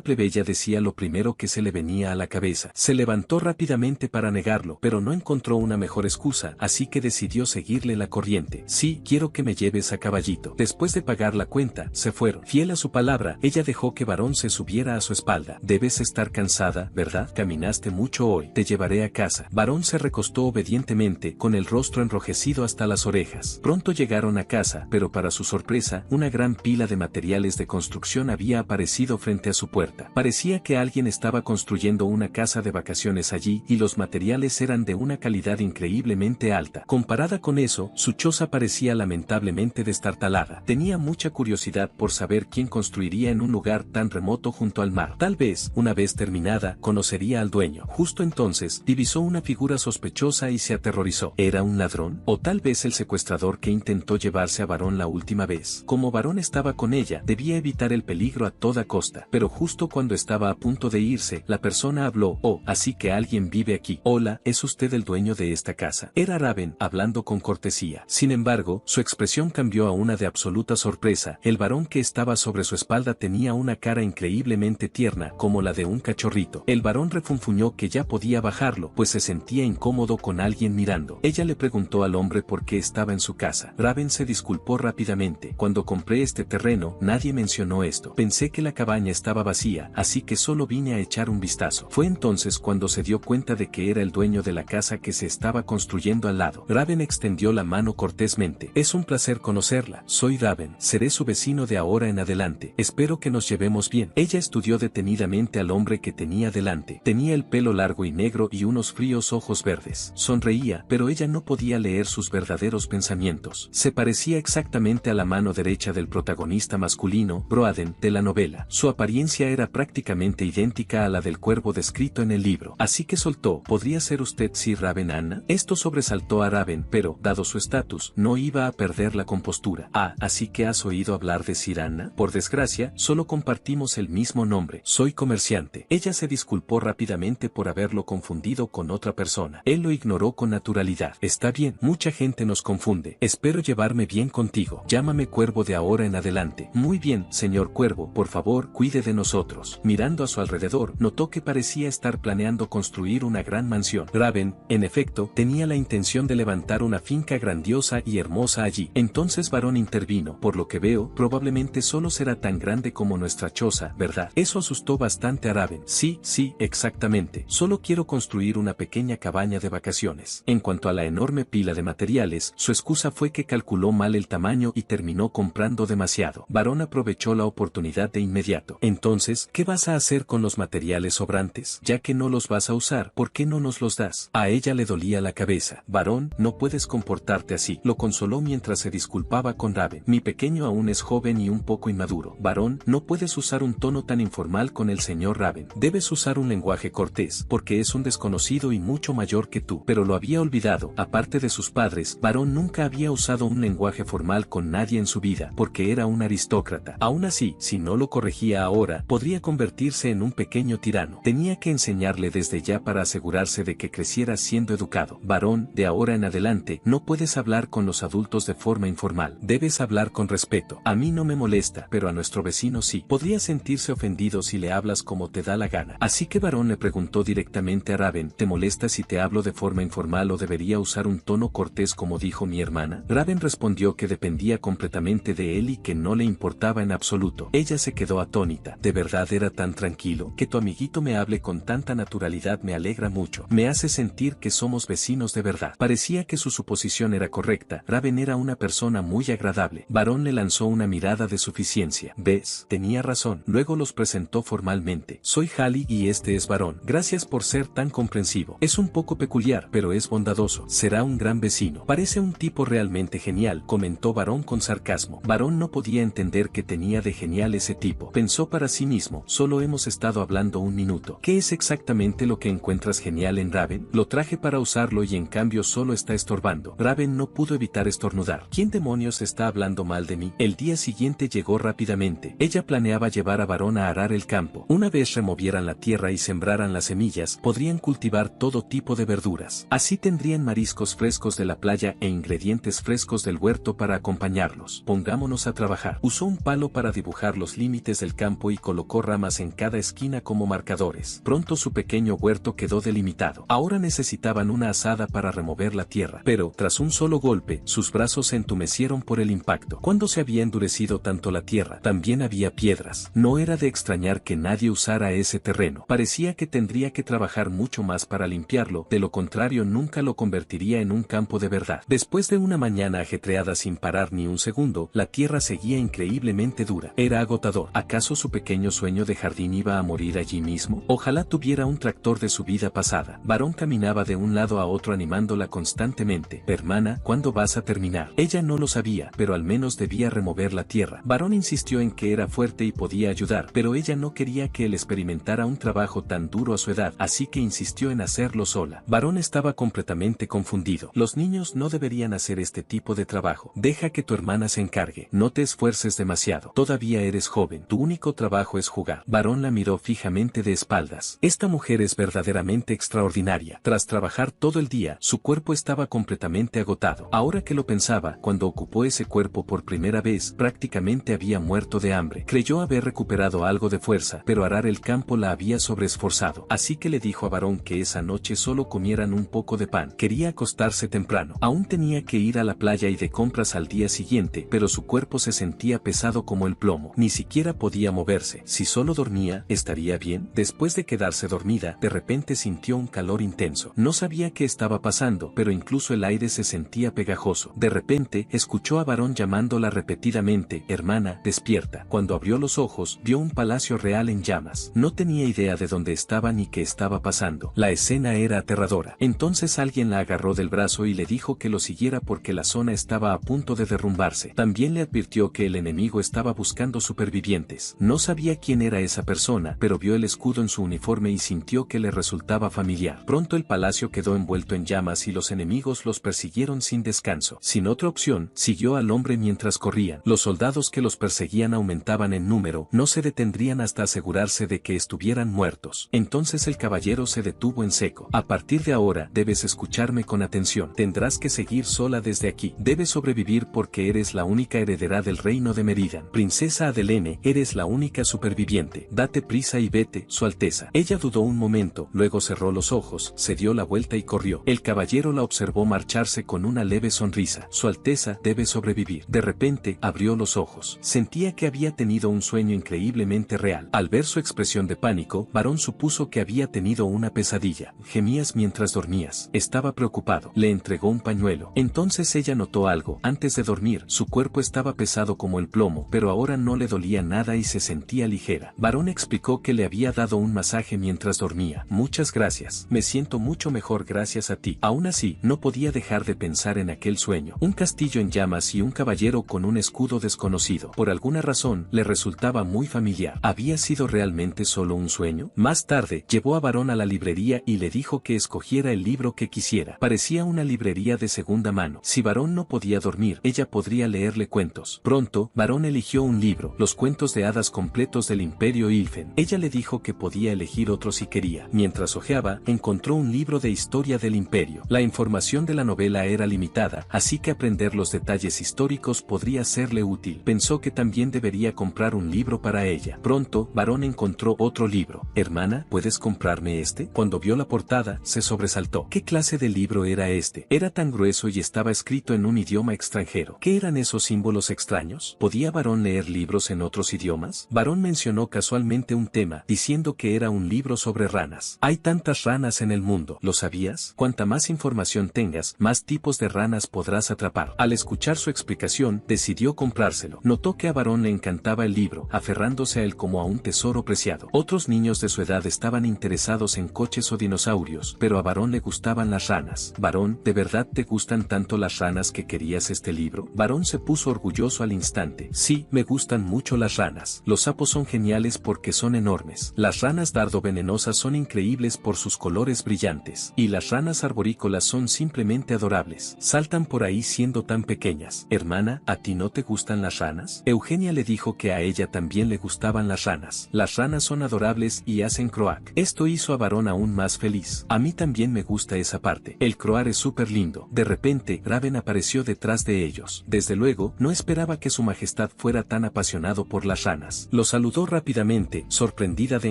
plebeya decía lo primero que se le venía a la cabeza? Se levantó rápidamente para negarlo, pero no encontró una mejor excusa, así que decidió seguirle la corriente. Sí, quiero que me lleves a caballito. Después de pagar la cuenta, se fueron. Fiel a su palabra, ella dejó que Varón se subiera a su espalda. Debes estar cansada, ¿verdad? Caminaste mucho hoy. Te llevaré a casa. Varón se recostó obedientemente, con el rostro enrojecido hasta las orejas. Pronto llegaron a casa, pero para su sorpresa, una gran pila de materiales de construcción había aparecido frente a su puerta. Parecía que alguien estaba construyendo una casa de vacaciones allí, y los materiales eran de una calidad increíblemente alta. Comparada con eso, su choza parecía lamentablemente destartalada. Tenía mucha curiosidad por saber quién construiría en un lugar tan remoto junto al mar. Tal vez, una vez terminada, conocería al dueño. Justo entonces, divisó una figura sospechosa y se aterrorizó. ¿Era un ladrón? ¿O tal vez el secuestrador que intentó llevarse a Varón la última vez? Como Varón estaba con ella, debía evitar el peligro a toda costa. Pero justo cuando estaba a punto de irse, la persona habló. Oh, así que alguien vive aquí. Hola, ¿es usted el dueño de esta casa? Era Raven, hablando con cortesía. Sin embargo, su expresión cambió a una de absoluta sorpresa. El varón que estaba sobre su espalda tenía una cara increíblemente tierna, como la de un cachorrito. El varón refunfuñó que ya podía bajarlo, pues se sentía incómodo con alguien mirando. Ella le preguntó al hombre por qué estaba en su casa. Raven se disculpó rápidamente. Cuando compré este terreno, nadie mencionó esto. Pensé que la cabaña estaba vacía, así que solo vine a echar un vistazo. Fue entonces cuando se dio cuenta de que era el dueño de la casa que se estaba construyendo al lado. Raven extendió la mano cortésmente. Es un placer conocerla. Soy Raven. Seré su vecino de ahora en adelante. Espero que nos llevemos bien. Ella estudió detenidamente al hombre que tenía delante. Tenía el pelo largo y negro y unos fríos ojos verdes. Sonreía, pero ella no podía leer sus verdaderos pensamientos. Se parecía exactamente a la mano derecha del protagonista masculino, Broaden, de la novela. Su apariencia era prácticamente idéntica a la del cuervo descrito en el libro. Así que soltó, ¿podría ser usted Sir Raven Anna? Esto sobresaltó a Raven, pero, dado su estatus, no iba a perder la compostura. Ah, ¿así que has oído hablar de Sir Anna? Por desgracia, solo compartimos el mismo nombre. Soy comerciante. Ella se disculpó rápidamente por haberlo confundido con otra persona. Él lo ignoró con naturalidad. Está bien, mucha gente nos confunde. Espero llevarme bien contigo. Llámame Cuervo de ahora en adelante. Muy bien, señor Cuervo, por favor, cuide de nosotros. Mirando a su alrededor, notó que parecía estar planeando construir una gran mansión. Raven, en efecto, tenía la intención de levantar una finca grandiosa y hermosa allí. Entonces Varón intervino. Por lo que veo, probablemente solo será tan grande como nuestra choza, ¿verdad? Eso asustó bastante a Raven. Sí, exactamente. Solo quiero construir una pequeña cabaña de vacaciones. En cuanto a la enorme pila de materiales, su excusa fue que calculó mal el tamaño y terminó comprando demasiado. Varón aprovechó la oportunidad de inmediato. Entonces, ¿qué vas a hacer con los materiales sobrantes? Ya que no los vas a usar, ¿por qué no nos los das? A ella le dolía la cabeza. Varón, no puedes comportarte así. Lo consoló mientras se disculpaba con Raven. Mi pequeño aún es joven y un poco inmaduro. Varón, no puedes usar un tono tan informal con el señor Raven. Debes usar un lenguaje cortés, porque es un desconocido y mucho mayor que tú. Pero lo había olvidado. Aparte de sus padres, Varón nunca había usado un lenguaje formal con nadie en su vida, porque era un aristócrata. Aún así, si no lo corregía ahora, podría convertirse en un pequeño tirano. Tenía que enseñarle desde ya para asegurarse de que creciera siendo educado. Varón, de ahora en adelante, no puedes hablar con los adultos de forma informal. Debes hablar con respeto. A mí no me molesta, pero a nuestro vecino sí. Podría sentirse ofendido si le hablas como te da la gana. Así que Varón le preguntó directamente a Raven, ¿te molesta si te hablo de forma informal o debería usar un tono cortés como dijo mi hermana? Raven respondió que dependía completamente de él y que no le importaba en absoluto. Ella se quedó atónita. ¿De verdad era tan tranquilo? Que tu amiguito me hable con tanta naturalidad me alegra mucho. Me hace sentir que somos vecinos de verdad. Parecía que su suposición era correcta. Raven era una persona muy agradable. Varón le lanzó una mirada de suficiencia. ¿Ves? Tenía razón. Luego los presentó formalmente. Soy Hallie y este es Varón. Gracias por ser tan comprensivo. Es un poco peculiar, pero es bondadoso. Será un gran vecino. Parece un tipo realmente genial, comentó Varón con sarcasmo. Varón no podía entender qué tenía de genial ese tipo. Pensó para sí mismo, solo hemos estado hablando un minuto. ¿Qué es exactamente lo que encuentras genial en Raven? Lo traje para usarlo y en cambio solo está estorbando. Raven no pudo evitar estornudar. ¿Quién demonios está hablando mal de mí? El día siguiente llegó rápidamente. Ella planeaba llevar a Varón a arar el campo. Una vez removieran la tierra y sembraran las semillas, podrían cultivar todo tipo de verduras. Así tendrían mariscos frescos de la playa e ingredientes ingredientes frescos del huerto para acompañarlos. Pongámonos a trabajar. Usó un palo para dibujar los límites del campo y colocó ramas en cada esquina como marcadores. Pronto su pequeño huerto quedó delimitado. Ahora necesitaban una azada para remover la tierra, pero, tras un solo golpe, sus brazos se entumecieron por el impacto. Cuando se había endurecido tanto la tierra, también había piedras. No era de extrañar que nadie usara ese terreno. Parecía que tendría que trabajar mucho más para limpiarlo, de lo contrario nunca lo convertiría en un campo de verdad. Después de una mañana ajetreada sin parar ni un segundo, la tierra seguía increíblemente dura. Era agotador. ¿Acaso su pequeño sueño de jardín iba a morir allí mismo? Ojalá tuviera un tractor de su vida pasada. Varón caminaba de un lado a otro animándola constantemente. Hermana, ¿cuándo vas a terminar? Ella no lo sabía, pero al menos debía remover la tierra. Varón insistió en que era fuerte y podía ayudar, pero ella no quería que él experimentara un trabajo tan duro a su edad, así que insistió en hacerlo sola. Varón estaba completamente confundido. Los niños no deberían hacer este tipo de trabajo. Deja que tu hermana se encargue. No te esfuerces demasiado. Todavía eres joven. Tu único trabajo es jugar. Varón la miró fijamente de espaldas. Esta mujer es verdaderamente extraordinaria. Tras trabajar todo el día, su cuerpo estaba completamente agotado. Ahora que lo pensaba, cuando ocupó ese cuerpo por primera vez, prácticamente había muerto de hambre. Creyó haber recuperado algo de fuerza, pero arar el campo la había sobreesforzado. Así que le dijo a Varón que esa noche solo comieran un poco de pan. Quería acostarse temprano. Aún tenía que ir a la playa y de compras al día siguiente, pero su cuerpo se sentía pesado como el plomo. Ni siquiera podía moverse. Si solo dormía, ¿estaría bien? Después de quedarse dormida, de repente sintió un calor intenso. No sabía qué estaba pasando, pero incluso el aire se sentía pegajoso. De repente, escuchó a Varón llamándola repetidamente: hermana, despierta. Cuando abrió los ojos, vio un palacio real en llamas. No tenía idea de dónde estaba ni qué estaba pasando. La escena era aterradora. Entonces alguien la agarró del brazo y le dijo que lo siguiera porque la zona estaba a punto de derrumbarse. También le advirtió que el enemigo estaba buscando supervivientes. No sabía quién era esa persona, pero vio el escudo en su uniforme y sintió que le resultaba familiar. Pronto el palacio quedó envuelto en llamas y los enemigos los persiguieron sin descanso. Sin otra opción, siguió al hombre mientras corrían. Los soldados que los perseguían aumentaban en número, no se detendrían hasta asegurarse de que estuvieran muertos. Entonces el caballero se detuvo en seco. A partir de ahora, debes escucharme con atención. Tendrás que seguir sola desde aquí. Debes sobrevivir porque eres la única heredera del reino de Meridian. Princesa Adelene, eres la única superviviente. Date prisa y vete, Su Alteza. Ella dudó un momento, luego cerró los ojos, se dio la vuelta y corrió. El caballero la observó marcharse con una leve sonrisa. Su Alteza debe sobrevivir. De repente, abrió los ojos. Sentía que había tenido un sueño increíblemente real. Al ver su expresión de pánico, Varón supuso que había tenido una pesadilla. Gemías mientras dormías. Estaba preocupado. Le entregó un pañuelo. Entonces ella notó algo. Antes de dormir, su cuerpo estaba pesado como el plomo, pero ahora no le dolía nada y se sentía ligera. Varón explicó que le había dado un masaje mientras dormía. Muchas gracias. Me siento mucho mejor gracias a ti. Aún así, no podía dejar de pensar en aquel sueño. Un castillo en llamas y un caballero con un escudo desconocido. Por alguna razón, le resultaba muy familiar. ¿Había sido realmente solo un sueño? Más tarde, llevó a Varón a la librería y le dijo que escogiera el libro que quisiera. Parecía una librería de segunda mano. Si Varón no podía dormir, ella podría leerle cuentos. Pronto, Varón eligió un libro, los cuentos de hadas completos del Imperio Ilfen. Ella le dijo que podía elegir otro si quería. Mientras hojeaba, encontró un libro de historia del Imperio. La información de la novela era limitada, así que aprender los detalles históricos podría serle útil. Pensó que también debería comprar un libro para ella. Pronto, Varón encontró otro libro. Hermana, ¿puedes comprarme este? Cuando vio la portada, se sobresaltó. ¿Qué clase de libro era este? Era tan grueso y estaba escrito en un idioma extranjero. ¿Qué eran esos símbolos extraños? ¿Podía Varón leer libros en otros idiomas? Varón mencionó casualmente un tema, diciendo que era un libro sobre ranas. Hay tantas ranas en el mundo, ¿lo sabías? Cuanta más información tengas, más tipos de ranas podrás atrapar. Al escuchar su explicación, decidió comprárselo. Notó que a Varón le encantaba el libro, aferrándose a él como a un tesoro preciado. Otros niños de su edad estaban interesados en coches o dinosaurios, pero a Varón le gustaban las ranas. Varón, ¿de verdad te gustan tanto las ranas que querías este libro? Varón se puso orgulloso al instante. Sí, me gustan mucho las ranas. Los sapos son geniales porque son enormes. Las ranas dardo venenosas son increíbles por sus colores brillantes. Y las ranas arborícolas son simplemente adorables. Saltan por ahí siendo tan pequeñas. Hermana, ¿a ti no te gustan las ranas? Eugenia le dijo que a ella también le gustaban las ranas. Las ranas son adorables y hacen croak. Esto hizo a Varón aún más feliz. A mí también me gusta esa parte. El croar es súper lindo. De repente, Raven apareció detrás de ellos. Desde luego, no esperaba que su majestad fuera tan apasionado por las ranas. Lo saludó rápidamente, sorprendida de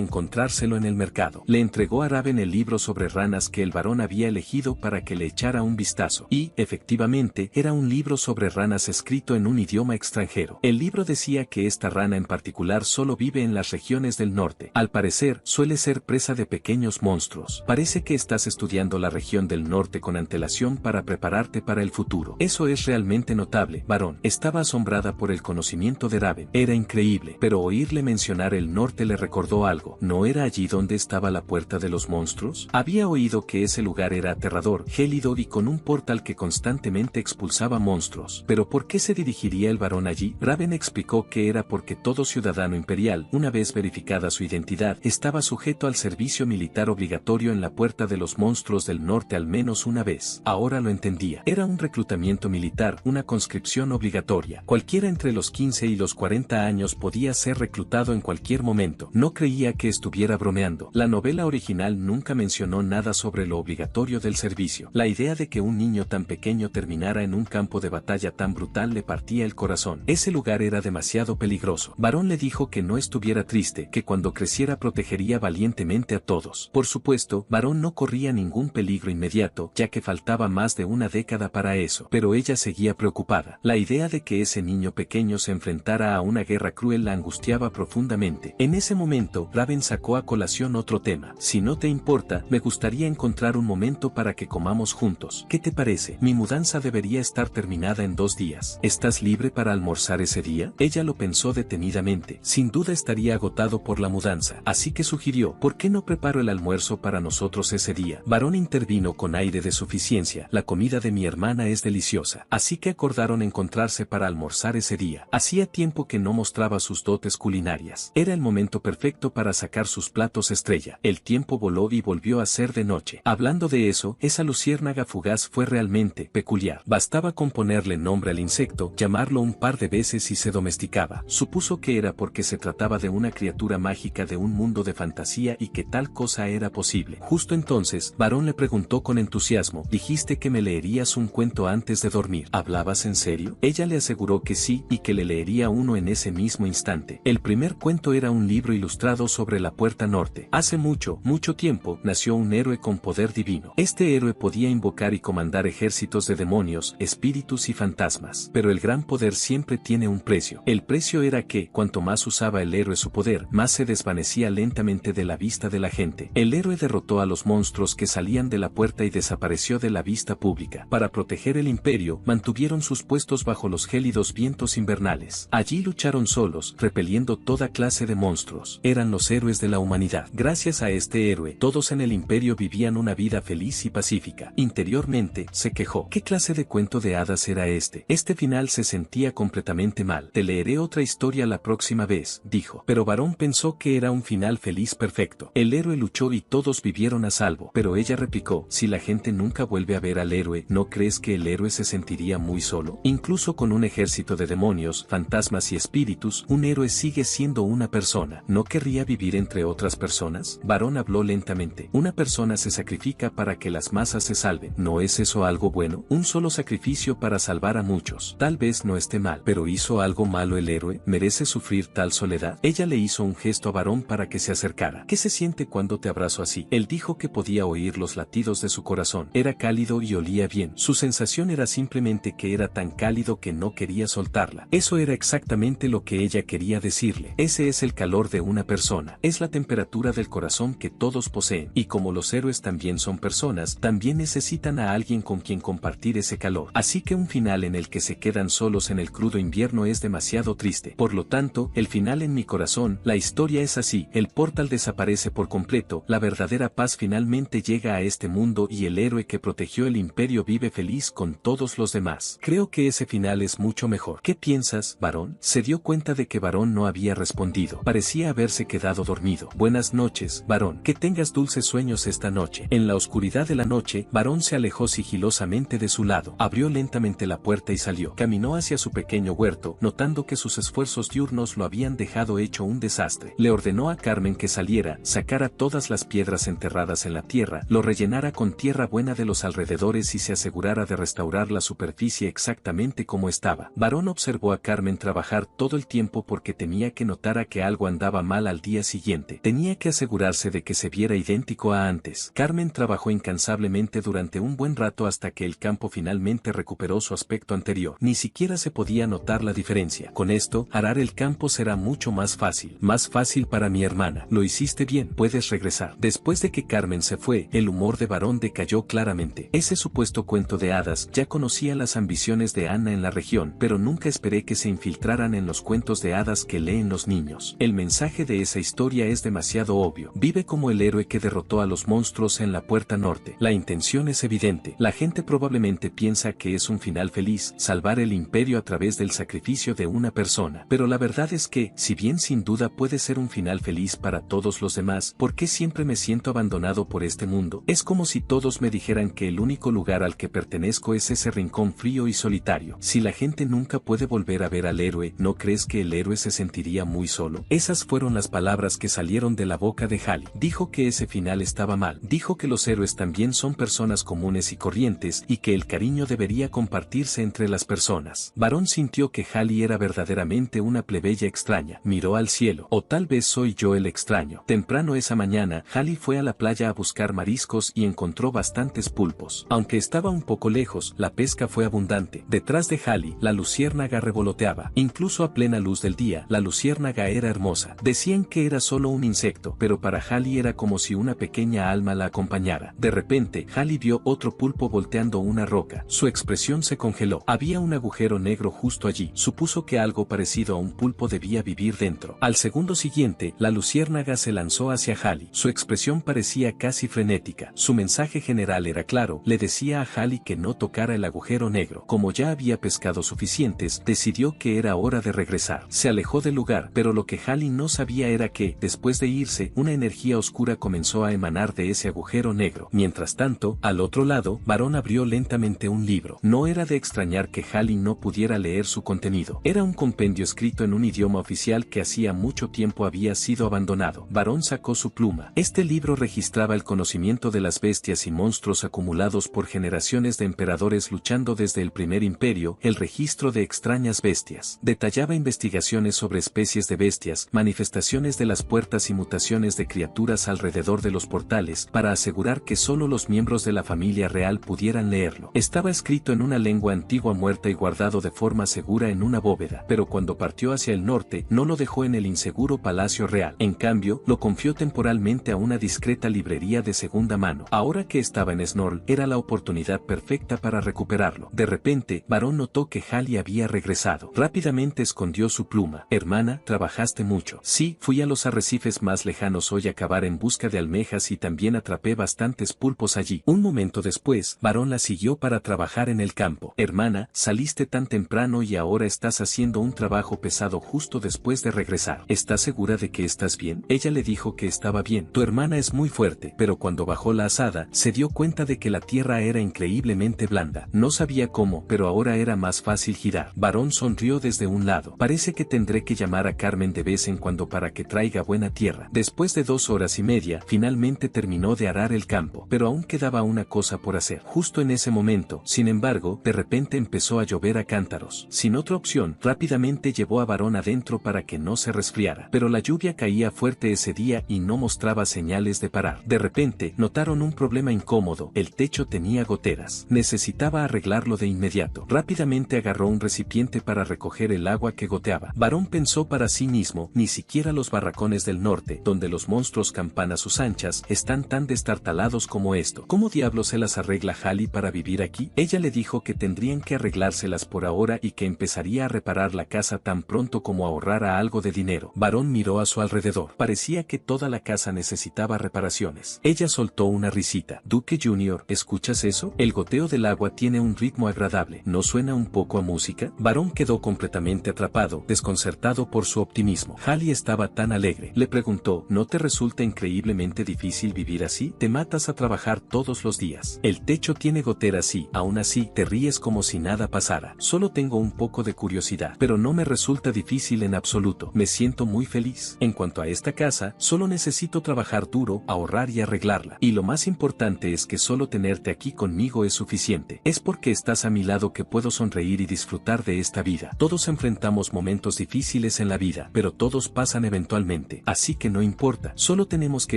encontrárselo en el mercado. Le entregó a Raven el libro sobre ranas que el varón había elegido para que le echara un vistazo. Y, efectivamente, era un libro sobre ranas escrito en un idioma extranjero. El libro decía que esta rana en particular solo vive en las regiones del norte. Al parecer, suele ser presa de pequeños monstruos. Parece que estás estudiando la región del norte con antelación para prepararte para el futuro. Eso es realmente notable, varón. Estaba asombrada por el conocimiento de Raven. Era increíble, pero oírle mencionar el norte le recordó algo. ¿No era allí donde estaba la puerta de los monstruos? Había oído que ese lugar era aterrador, gélido y con un portal que constantemente expulsaba monstruos. ¿Pero por qué se dirigiría el varón allí? Raven explicó que era porque todo ciudadano imperial, una vez verificada su identidad, estaba sujeto al servicio militar obligatorio en la puerta de los monstruos del norte al menos una vez. Ahora lo entendía. Era un reclutamiento militar, una conscripción obligatoria. Cualquiera entre los 15 y los 40 años podía ser reclutado en cualquier momento. No creía que estuviera bromeando. La novela original nunca mencionó nada sobre lo obligatorio del servicio. La idea de que un niño tan pequeño terminara en un campo de batalla tan brutal le partía el corazón. Ese lugar era demasiado peligroso. Varón le dijo que no estuviera triste, que cuando creciera protegería valientemente a todos. Por supuesto, Varón no corría ningún peligro inmediato, ya que faltaba más de una década para eso. Pero ella seguía preocupada. La idea de que ese niño pequeño se enfrentara a una guerra cruel la angustiaba profundamente. En ese momento, Raven sacó a colación otro tema. Si no te importa, me gustaría encontrar un momento para que comamos juntos. ¿Qué te parece? Mi mudanza debería estar terminada en 2 días. ¿Estás libre para almorzar ese día? Ella lo pensó detenidamente. Sin duda estaría agotado por la mudanza. Así que sugirió, ¿por qué no preparo el almuerzo para nosotros ese día? Varón intervino con aire de suficiencia. La comida de mi hermana es deliciosa. Así que acordaron encontrarse para almorzar ese día. Hacía tiempo que no mostraba sus dotes culinarias. Era el momento perfecto para sacar sus platos estrella. El tiempo voló y volvió a ser de noche. Hablando de eso, esa luciérnaga fugaz fue realmente peculiar. Bastaba con ponerle nombre al insecto, llamarlo un par de veces y se domesticaba. Supuso que era porque se trataba de una criatura mágica de un mundo de fantasía y que tal cosa era posible. Justo entonces, Varón le preguntó con entusiasmo, dijiste que me leerías un cuento antes de dormir. ¿Hablabas en serio? Ella le aseguró que sí y que le leería uno en ese mismo instante. El primer cuento era un libro ilustrado sobre la Puerta Norte. Hace mucho, mucho tiempo, nació un héroe con poder divino. Este héroe podía invocar y comandar ejércitos de demonios, espíritus y fantasmas. Pero el gran poder siempre tiene un precio. El precio era que, cuanto más usaba el héroe su poder, más se desvanecía lentamente de la vista de la gente. El héroe derrotó a los monstruos que salían de la puerta y desapareció de la vista pública. Para proteger el imperio, mantuvieron sus puestos bajo los gélidos vientos invernales. Allí lucharon solos, repeliendo toda clase de monstruos. Eran los héroes de la humanidad. Gracias a este héroe, todos en el imperio vivían una vida feliz y pacífica. Interiormente, se quejó. ¿Qué clase de cuento de hadas era este? Este final se sentía completamente mal. Te leeré otra historia la próxima vez, dijo. Pero Varón pensó que era un final feliz perfecto. El héroe luchó y todos vivieron a salvo. Pero ella replicó, si la gente nunca vuelve a ver al héroe, ¿no crees que el héroe se sentiría muy solo? Incluso con un ejército de demonios, fantasmas y espíritus, un héroe sigue siendo una persona. ¿No querría vivir entre otras personas? Varón habló lentamente. Una persona se sacrifica para que las masas se salven. ¿No es eso algo bueno? Un solo sacrificio para salvar a muchos. Tal vez no esté mal, pero ¿hizo algo malo el héroe? ¿Merece sufrir tal soledad? Ella le hizo un gesto a Varón para que se acercara. ¿Qué se siente cuando te abrazo así? Él dijo que podía oír los latidos de su corazón. Era cálido y olía bien. Su sensación era simplemente que era tan cálido que no quería soltarla. Eso era exactamente lo que ella quería decirle. Ese es el calor de una persona. Es la temperatura del corazón que todos poseen. Y como los héroes también son personas, también necesitan a alguien con quien compartir ese calor. Así que un final en el que se quedan solos en el crudo invierno es demasiado triste. Por lo tanto, el final en mi corazón, la historia es así. El portal desaparece por completo, la verdadera paz finalmente llega a este mundo y el héroe que protegió el imperio vive feliz con todos los demás. Creo que ese final es mucho mejor. ¿Qué piensas, Varón? Se dio cuenta de que Varón no había respondido. Parecía haberse quedado dormido. Buenas noches, Varón. Que tengas dulces sueños esta noche. En la oscuridad de la noche, Varón se alejó sigilosamente de su lado. Abrió lentamente la puerta y salió. Caminó hacia su pequeño huerto, notando que sus esfuerzos diurnos lo habían dejado hecho un desastre. Le ordenó a Carmen que saliera, sacara todas las piedras enterradas en la tierra, lo rellenara con tierra buena de los alrededores y se asegurara de de restaurar la superficie exactamente como estaba. Varón observó a Carmen trabajar todo el tiempo porque temía que notara que algo andaba mal al día siguiente. Tenía que asegurarse de que se viera idéntico a antes. Carmen trabajó incansablemente durante un buen rato hasta que el campo finalmente recuperó su aspecto anterior. Ni siquiera se podía notar la diferencia. Con esto, arar el campo será mucho más fácil. Más fácil para mi hermana. Lo hiciste bien, puedes regresar. Después de que Carmen se fue, el humor de Varón decayó claramente. Ese supuesto cuento de hadas, ya conocía las ambiciones de Anna en la región, pero nunca esperé que se infiltraran en los cuentos de hadas que leen los niños. El mensaje de esa historia es demasiado obvio. Vive como el héroe que derrotó a los monstruos en la puerta norte. La intención es evidente. La gente probablemente piensa que es un final feliz, salvar el imperio a través del sacrificio de una persona. Pero la verdad es que, si bien sin duda puede ser un final feliz para todos los demás, ¿por qué siempre me siento abandonado por este mundo? Es como si todos me dijeran que el único lugar al que pertenezco es ese rincón frío y solitario. Si la gente nunca puede volver a ver al héroe, ¿no crees que el héroe se sentiría muy solo? Esas fueron las palabras que salieron de la boca de Hallie. Dijo que ese final estaba mal. Dijo que los héroes también son personas comunes y corrientes y que el cariño debería compartirse entre las personas. Varón sintió que Hallie era verdaderamente una plebeya extraña. Miró al cielo. O tal vez soy yo el extraño. Temprano esa mañana, Hallie fue a la playa a buscar mariscos y encontró bastantes pulpos. Aunque estaba un poco lejos, la pesca fue abundante. Detrás de Hallie, la luciérnaga revoloteaba. Incluso a plena luz del día, la luciérnaga era hermosa. Decían que era solo un insecto, pero para Hallie era como si una pequeña alma la acompañara. De repente, Hallie vio otro pulpo volteando una roca. Su expresión se congeló. Había un agujero negro justo allí. Supuso que algo parecido a un pulpo debía vivir dentro. Al segundo siguiente, la luciérnaga se lanzó hacia Hallie. Su expresión parecía casi frenética. Su mensaje general era claro. Le decía a Hallie que no tocara el agujero negro. Como ya había pescado suficientes, decidió que era hora de regresar. Se alejó del lugar, pero lo que Hallie no sabía era que, después de irse, una energía oscura comenzó a emanar de ese agujero negro. Mientras tanto, al otro lado, Varón abrió lentamente un libro. No era de extrañar que Hallie no pudiera leer su contenido. Era un compendio escrito en un idioma oficial que hacía mucho tiempo había sido abandonado. Varón sacó su pluma. Este libro registraba el conocimiento de las bestias y monstruos acumulados por generaciones de emperadores luchando desde el primer imperio, el registro de extrañas bestias. Detallaba investigaciones sobre especies de bestias, manifestaciones de las puertas y mutaciones de criaturas alrededor de los portales, para asegurar que solo los miembros de la familia real pudieran leerlo. Estaba escrito en una lengua antigua muerta y guardado de forma segura en una bóveda, pero cuando partió hacia el norte, no lo dejó en el inseguro palacio real. En cambio, lo confió temporalmente a una discreta librería de segunda mano. Ahora que estaba en Snorl, era la oportunidad perfecta para recuperarlo. De repente, Varón notó que Hallie había regresado. Rápidamente escondió su pluma. Hermana, trabajaste mucho. Sí, fui a los arrecifes más lejanos hoy a cavar en busca de almejas y también atrapé bastantes pulpos allí. Un momento después, Varón la siguió para trabajar en el campo. Hermana, saliste tan temprano y ahora estás haciendo un trabajo pesado justo después de regresar. ¿Estás segura de que estás bien? Ella le dijo que estaba bien. Tu hermana es muy fuerte, pero cuando bajó la azada, se dio cuenta de que la tierra era increíblemente blanda. No sabía cómo, pero ahora era más fácil girar. Varón sonrió desde un lado. Parece que tendré que llamar a Carmen de vez en cuando para que traiga buena tierra. Después de 2 horas y media, finalmente terminó de arar el campo, pero aún quedaba una cosa por hacer. Justo en ese momento, sin embargo, de repente empezó a llover a cántaros. Sin otra opción, rápidamente llevó a Varón adentro para que no se resfriara. Pero la lluvia caía fuerte ese día y no mostraba señales de parar. De repente, notaron un problema incómodo. El techo tenía goteras. Necesitaba arreglarlo de inmediato. Rápidamente agarró un recipiente para recoger el agua que goteaba. Varón pensó para sí mismo, ni siquiera los barracones del norte, donde los monstruos campan a sus anchas, están tan destartalados como esto. ¿Cómo diablos se las arregla Hallie para vivir aquí? Ella le dijo que tendrían que arreglárselas por ahora y que empezaría a reparar la casa tan pronto como ahorrara algo de dinero. Varón miró a su alrededor. Parecía que toda la casa necesitaba reparaciones. Ella soltó una risita. Duque Jr., ¿escuchas eso? El goteo del agua tiene un ritmo agradable. ¿No suena un poco a música? Varón quedó completamente atrapado, desconcertado por su optimismo. Hallie estaba tan alegre. Le preguntó, ¿no te resulta increíblemente difícil vivir así? Te matas a trabajar todos los días. El techo tiene goteras y, aún así, te ríes como si nada pasara. Solo tengo un poco de curiosidad, pero no me resulta difícil en absoluto. Me siento muy feliz. En cuanto a esta casa, solo necesito trabajar duro, ahorrar y arreglarla. Y lo más importante es que solo tenerte aquí conmigo es suficiente. suficiente. Es porque estás a mi lado que puedo sonreír y disfrutar de esta vida. Todos enfrentamos momentos difíciles en la vida, pero todos pasan eventualmente. Así que no importa, solo tenemos que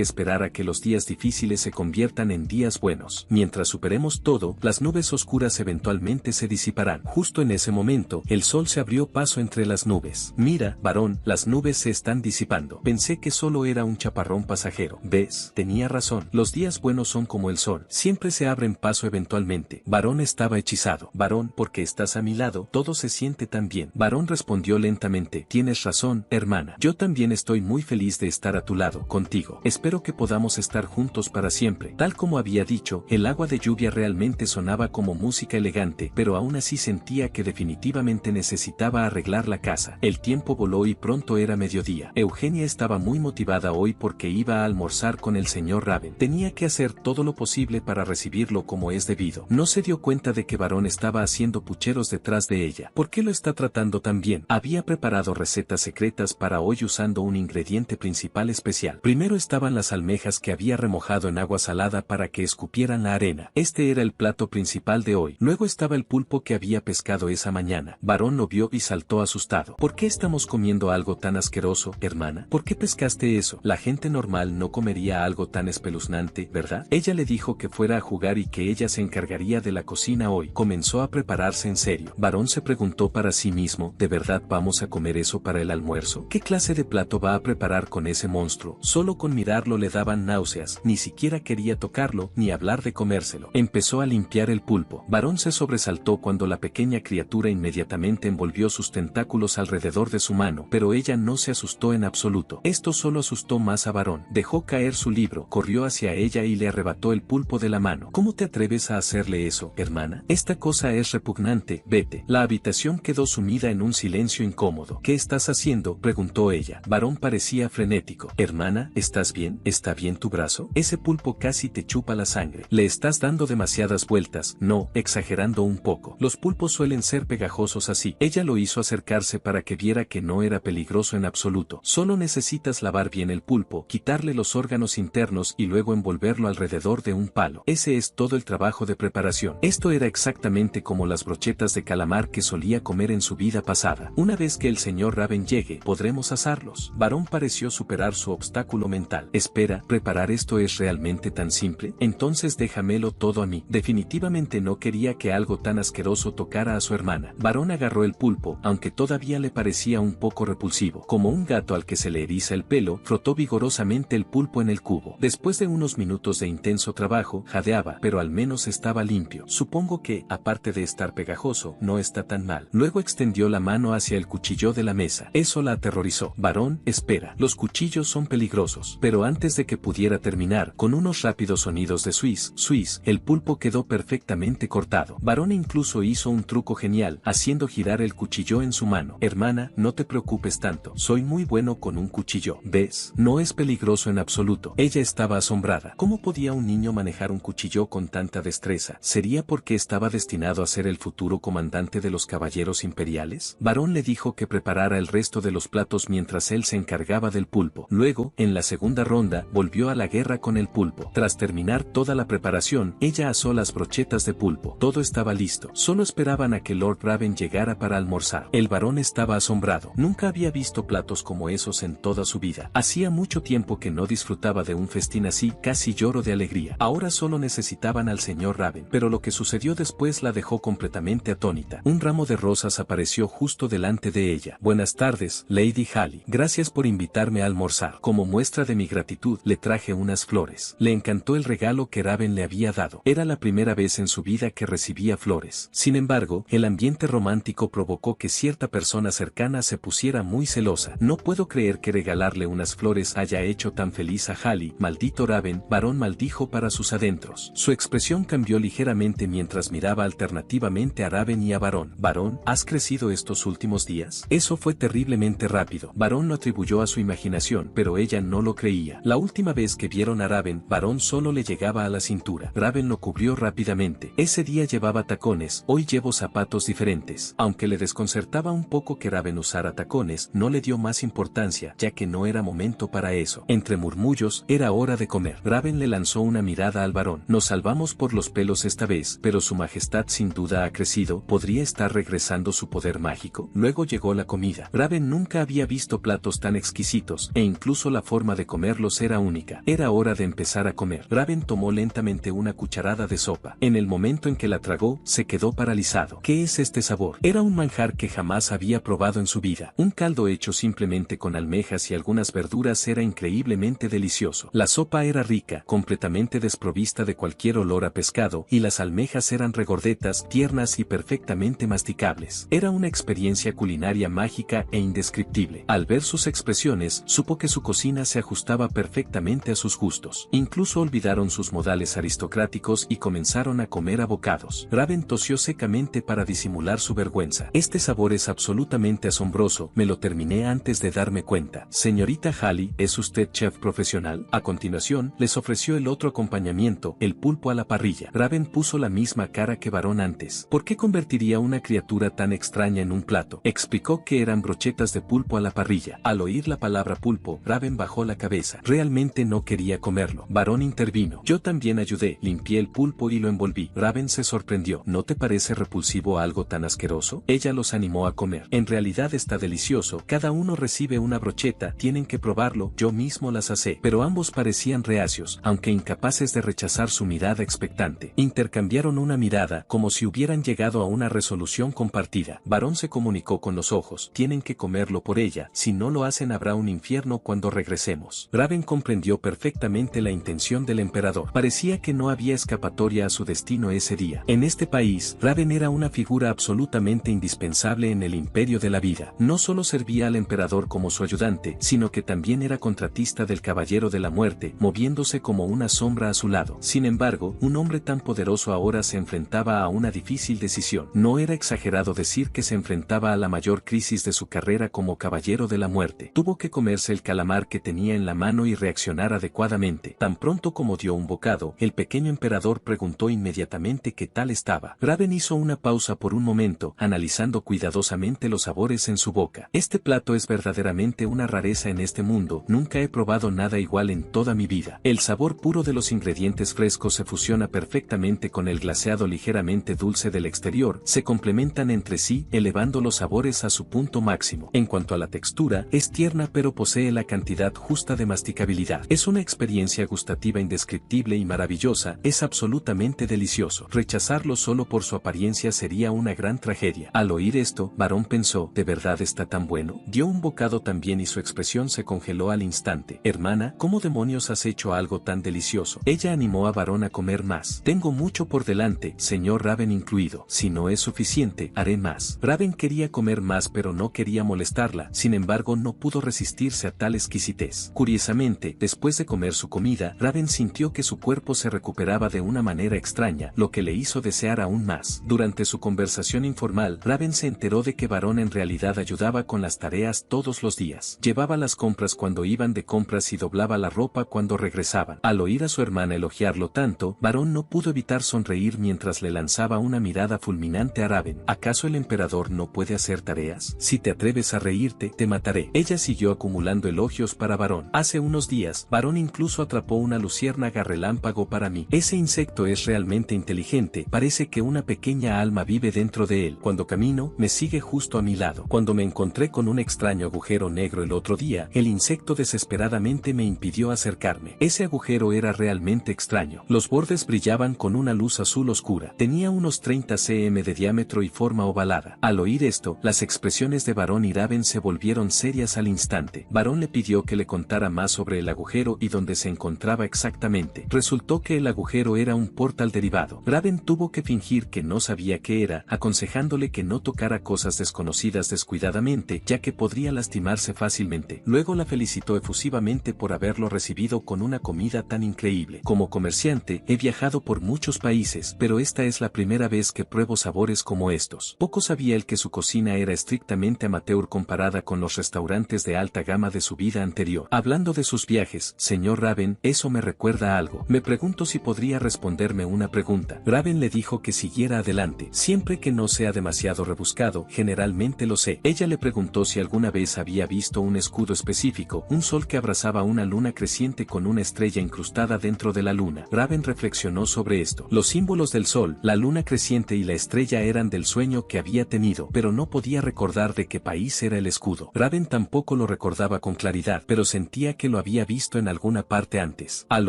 esperar a que los días difíciles se conviertan en días buenos. Mientras superemos todo, las nubes oscuras eventualmente se disiparán. Justo en ese momento, el sol se abrió paso entre las nubes. Mira, varón, las nubes se están disipando. Pensé que solo era un chaparrón pasajero. ¿Ves? Tenía razón. Los días buenos son como el sol. Siempre se abren paso eventualmente. Varón estaba hechizado. Varón, porque estás a mi lado, todo se siente tan bien. Varón respondió lentamente. Tienes razón, hermana. Yo también estoy muy feliz de estar a tu lado, contigo. Espero que podamos estar juntos para siempre. Tal como había dicho, el agua de lluvia realmente sonaba como música elegante, pero aún así sentía que definitivamente necesitaba arreglar la casa. El tiempo voló y pronto era mediodía. Eugenia estaba muy motivada hoy porque iba a almorzar con el señor Raven. Tenía que hacer todo lo posible para recibirlo como es debido. No se dio cuenta de que Varón estaba haciendo pucheros detrás de ella. ¿Por qué lo está tratando tan bien? Había preparado recetas secretas para hoy usando un ingrediente principal especial. Primero estaban las almejas que había remojado en agua salada para que escupieran la arena. Este era el plato principal de hoy. Luego estaba el pulpo que había pescado esa mañana. Varón lo vio y saltó asustado. ¿Por qué estamos comiendo algo tan asqueroso, hermana? ¿Por qué pescaste eso? La gente normal no comería algo tan espeluznante, ¿verdad? Ella le dijo que fuera a jugar y que ella se encargaría de la cocina hoy. Comenzó a prepararse en serio. Varón se preguntó para sí mismo, ¿de verdad vamos a comer eso para el almuerzo? ¿Qué clase de plato va a preparar con ese monstruo? Solo con mirarlo le daban náuseas, ni siquiera quería tocarlo, ni hablar de comérselo. Empezó a limpiar el pulpo. Varón se sobresaltó cuando la pequeña criatura inmediatamente envolvió sus tentáculos alrededor de su mano, pero ella no se asustó en absoluto. Esto solo asustó más a Varón. Dejó caer su libro, corrió hacia ella y le arrebató el pulpo de la mano. ¿Cómo te atreves a hacerle eso, hermana? Esta cosa es repugnante, vete. La habitación quedó sumida en un silencio incómodo. ¿Qué estás haciendo?, preguntó ella. Varón parecía frenético. Hermana, ¿estás bien? ¿Está bien tu brazo? Ese pulpo casi te chupa la sangre. Le estás dando demasiadas vueltas. No, exagerando un poco. Los pulpos suelen ser pegajosos así. Ella lo hizo acercarse para que viera que no era peligroso en absoluto. Solo necesitas lavar bien el pulpo, quitarle los órganos internos y luego envolverlo alrededor de un palo. Ese es todo el trabajo de preparación. Esto era exactamente como las brochetas de calamar que solía comer en su vida pasada. Una vez que el señor Raven llegue, podremos asarlos. Varón pareció superar su obstáculo mental. Espera, ¿preparar esto es realmente tan simple? Entonces déjamelo todo a mí. Definitivamente no quería que algo tan asqueroso tocara a su hermana. Varón agarró el pulpo, aunque todavía le parecía un poco repulsivo. Como un gato al que se le eriza el pelo, frotó vigorosamente el pulpo en el cubo. Después de unos minutos de intenso trabajo, jadeaba, pero al menos estaba limpio. Supongo que, aparte de estar pegajoso, no está tan mal. Luego extendió la mano hacia el cuchillo de la mesa. Eso la aterrorizó. Varón, espera. Los cuchillos son peligrosos. Pero antes de que pudiera terminar, con unos rápidos sonidos de Swiss, el pulpo quedó perfectamente cortado. Varón incluso hizo un truco genial, haciendo girar el cuchillo en su mano. Hermana, no te preocupes tanto. Soy muy bueno con un cuchillo. ¿Ves? No es peligroso en absoluto. Ella estaba asombrada. ¿Cómo podía un niño manejar un cuchillo con tanta destreza? ¿Sería porque estaba destinado a ser el futuro comandante de los caballeros imperiales? Varón le dijo que preparara el resto de los platos mientras él se encargaba del pulpo. Luego, en la segunda ronda, volvió a la guerra con el pulpo. Tras terminar toda la preparación, ella asó las brochetas de pulpo. Todo estaba listo. Solo esperaban a que Lord Raven llegara para almorzar. El varón estaba asombrado. Nunca había visto platos como esos en toda su vida. Hacía mucho tiempo que no disfrutaba de un festín así, casi lloró de alegría. Ahora solo necesitaban al señor Raven. Pero lo que sucedió después la dejó completamente atónita. Un ramo de rosas apareció justo delante de ella. Buenas tardes, Lady Hallie. Gracias por invitarme a almorzar. Como muestra de mi gratitud, le traje unas flores. Le encantó el regalo que Raven le había dado. Era la primera vez en su vida que recibía flores. Sin embargo, el ambiente romántico provocó que cierta persona cercana se pusiera muy celosa. No puedo creer que regalarle unas flores haya hecho tan feliz a Hallie. Maldito Raven, varón maldijo para sus adentros. Su expresión cambió ligeramente mientras miraba alternativamente a Raven y a Varón. Varón, ¿has crecido estos últimos días? Eso fue terriblemente rápido. Varón lo atribuyó a su imaginación, pero ella no lo creía. La última vez que vieron a Raven, Varón solo le llegaba a la cintura. Raven lo cubrió rápidamente. Ese día llevaba tacones, hoy llevo zapatos diferentes. Aunque le desconcertaba un poco que Raven usara tacones, no le dio más importancia, ya que no era momento para eso. Entre murmullos, era hora de comer. Raven le lanzó una mirada al varón. Nos salvamos por los pelos esta vez, pero su majestad sin duda ha crecido, ¿podría estar regresando su poder mágico? Luego llegó la comida. Raven nunca había visto platos tan exquisitos, e incluso la forma de comerlos era única. Era hora de empezar a comer. Raven tomó lentamente una cucharada de sopa. En el momento en que la tragó, se quedó paralizado. ¿Qué es este sabor? Era un manjar que jamás había probado en su vida. Un caldo hecho simplemente con almejas y algunas verduras era increíblemente delicioso. La sopa era rica, completamente desprovista de cualquier olor a pescado, y las almejas eran regordetas, tiernas y perfectamente masticables. Era una experiencia culinaria mágica e indescriptible. Al ver sus expresiones, supo que su cocina se ajustaba perfectamente a sus gustos. Incluso olvidaron sus modales aristocráticos y comenzaron a comer a bocados. Raven tosió secamente para disimular su vergüenza. Este sabor es absolutamente asombroso, me lo terminé antes de darme cuenta. Señorita Halley, ¿es usted chef profesional? A continuación, les ofreció el otro acompañamiento, el pulpo a la parrilla. Raven puso la misma cara que Varón antes. ¿Por qué convertiría una criatura tan extraña en un plato? Explicó que eran brochetas de pulpo a la parrilla. Al oír la palabra pulpo, Raven bajó la cabeza. Realmente no quería comerlo. Varón intervino. Yo también ayudé, limpié el pulpo y lo envolví. Raven se sorprendió. ¿No te parece repulsivo algo tan asqueroso? Ella los animó a comer. En realidad está delicioso, cada uno recibe una brocheta, tienen que probarlo, yo mismo las asé. Pero ambos parecían reacios, aunque incapaces de rechazar su mirada expectante. Intercambiaron una mirada, como si hubieran llegado a una resolución compartida. Varón se comunicó con los ojos, tienen que comerlo por ella, si no lo hacen habrá un infierno cuando regresemos. Raven comprendió perfectamente la intención del emperador. Parecía que no había escapatoria a su destino ese día. En este país, Raven era una figura absolutamente indispensable en el imperio de la vida. No solo servía al emperador como su ayudante, sino que también era contratista del caballero de la muerte, moviéndose como una sombra a su lado. Sin embargo, un hombre tan poderoso ahora se enfrentaba a una difícil decisión. No era exagerado decir que se enfrentaba a la mayor crisis de su carrera como caballero de la muerte. Tuvo que comerse el calamar que tenía en la mano y reaccionar adecuadamente. Tan pronto como dio un bocado, el pequeño emperador preguntó inmediatamente qué tal estaba. Raven hizo una pausa por un momento, analizando cuidadosamente los sabores en su boca. Este plato es verdaderamente una rareza en este mundo, nunca he probado nada igual en toda mi vida. El sabor puro de los ingredientes frescos se fusiona perfectamente con el glaseado ligeramente dulce del exterior, se complementan entre sí, elevando los sabores a su punto máximo. En cuanto a la textura, es tierna pero posee la cantidad justa de masticabilidad. Es una experiencia gustativa indescriptible y maravillosa, es absolutamente delicioso. Rechazarlo solo por su apariencia sería una gran tragedia. Al oír esto, Varón pensó, ¿de verdad está tan bueno? Dio un bocado también y su expresión se congeló al instante. Hermana, ¿cómo demonios has hecho algo tan delicioso? Ella animó a Varón a comer más. Tengo mucho por delante, señor Raven incluido. Si no es suficiente, haré más. Raven quería comer más pero no quería molestarla, sin embargo no pudo resistirse a tal exquisitez. Curiosamente, después de comer su comida, Raven sintió que su cuerpo se recuperaba de una manera extraña, lo que le hizo desear aún más. Durante su conversación informal, Raven se enteró de que Varón en realidad ayudaba con las tareas todos los días. Llevaba las compras cuando iban de compras y doblaba la ropa cuando regresaban. Al oír a su hermana elogiarlo tanto, Varón no pudo evitar sonreír mientras le lanzaba una mirada fulminante a Raven. ¿Acaso el emperador no puede hacer tareas? Si te atreves a reírte, te mataré. Ella siguió acumulando elogios para Varón. Hace unos días, Varón incluso atrapó una luciérnaga relámpago para mí. Ese insecto es realmente inteligente, parece que una pequeña alma vive dentro de él. Cuando camino, me sigue justo a mi lado. Cuando me encontré con un extraño agujero negro el otro día, el insecto desesperadamente me impidió acercarme. Ese agujero era realmente extraño. Los bordes brillaban con una luz azul oscura. Tenía unos 30 cm de diámetro y forma ovalada. Al oír esto, las expresiones de Varón y Raven se volvieron serias al instante. Varón le pidió que le contara más sobre el agujero y dónde se encontraba exactamente. Resultó que el agujero era un portal derivado. Raven tuvo que fingir que no sabía qué era, aconsejándole que no tocara cosas desconocidas descuidadamente, ya que podría lastimarse fácilmente. Luego la felicitó efusivamente por haberlo recibido con una comida tan increíble. Como comerciante, he viajado por muchos países, pero esta es la primera vez que pruebo sabores como estos. Poco sabía él que su cocina era estrictamente amateur comparada con los restaurantes de alta gama de su vida anterior. Hablando de sus viajes, señor Raven, eso me recuerda a algo. Me pregunto si podría responderme una pregunta. Raven le dijo que siguiera adelante, siempre que no sea demasiado rebuscado, generalmente lo sé. Ella le preguntó si alguna vez había visto un escudo específico, un sol que abrazaba una luna creciente con una estrella incrustada dentro de la luna. Raven reflexionó sobre esto. esto. Los símbolos del sol, la luna creciente y la estrella eran del sueño que había tenido, pero no podía recordar de qué país era el escudo. Raven tampoco lo recordaba con claridad, pero sentía que lo había visto en alguna parte antes. Al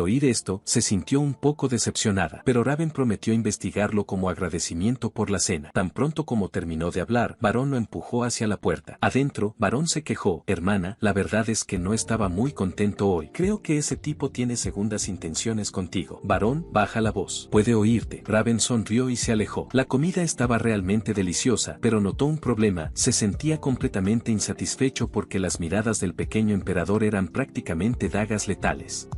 oír esto, se sintió un poco decepcionada, pero Raven prometió investigarlo como agradecimiento por la cena. Tan pronto como terminó de hablar, Varón lo empujó hacia la puerta. Adentro, Varón se quejó: hermana, la verdad es que no estaba muy contento hoy. Creo que ese tipo tiene segundas intenciones contigo. Varón, baja la voz. Puede oírte. Raven sonrió y se alejó. La comida estaba realmente deliciosa, pero notó un problema: se sentía completamente insatisfecho porque las miradas del pequeño emperador eran prácticamente dagas letales.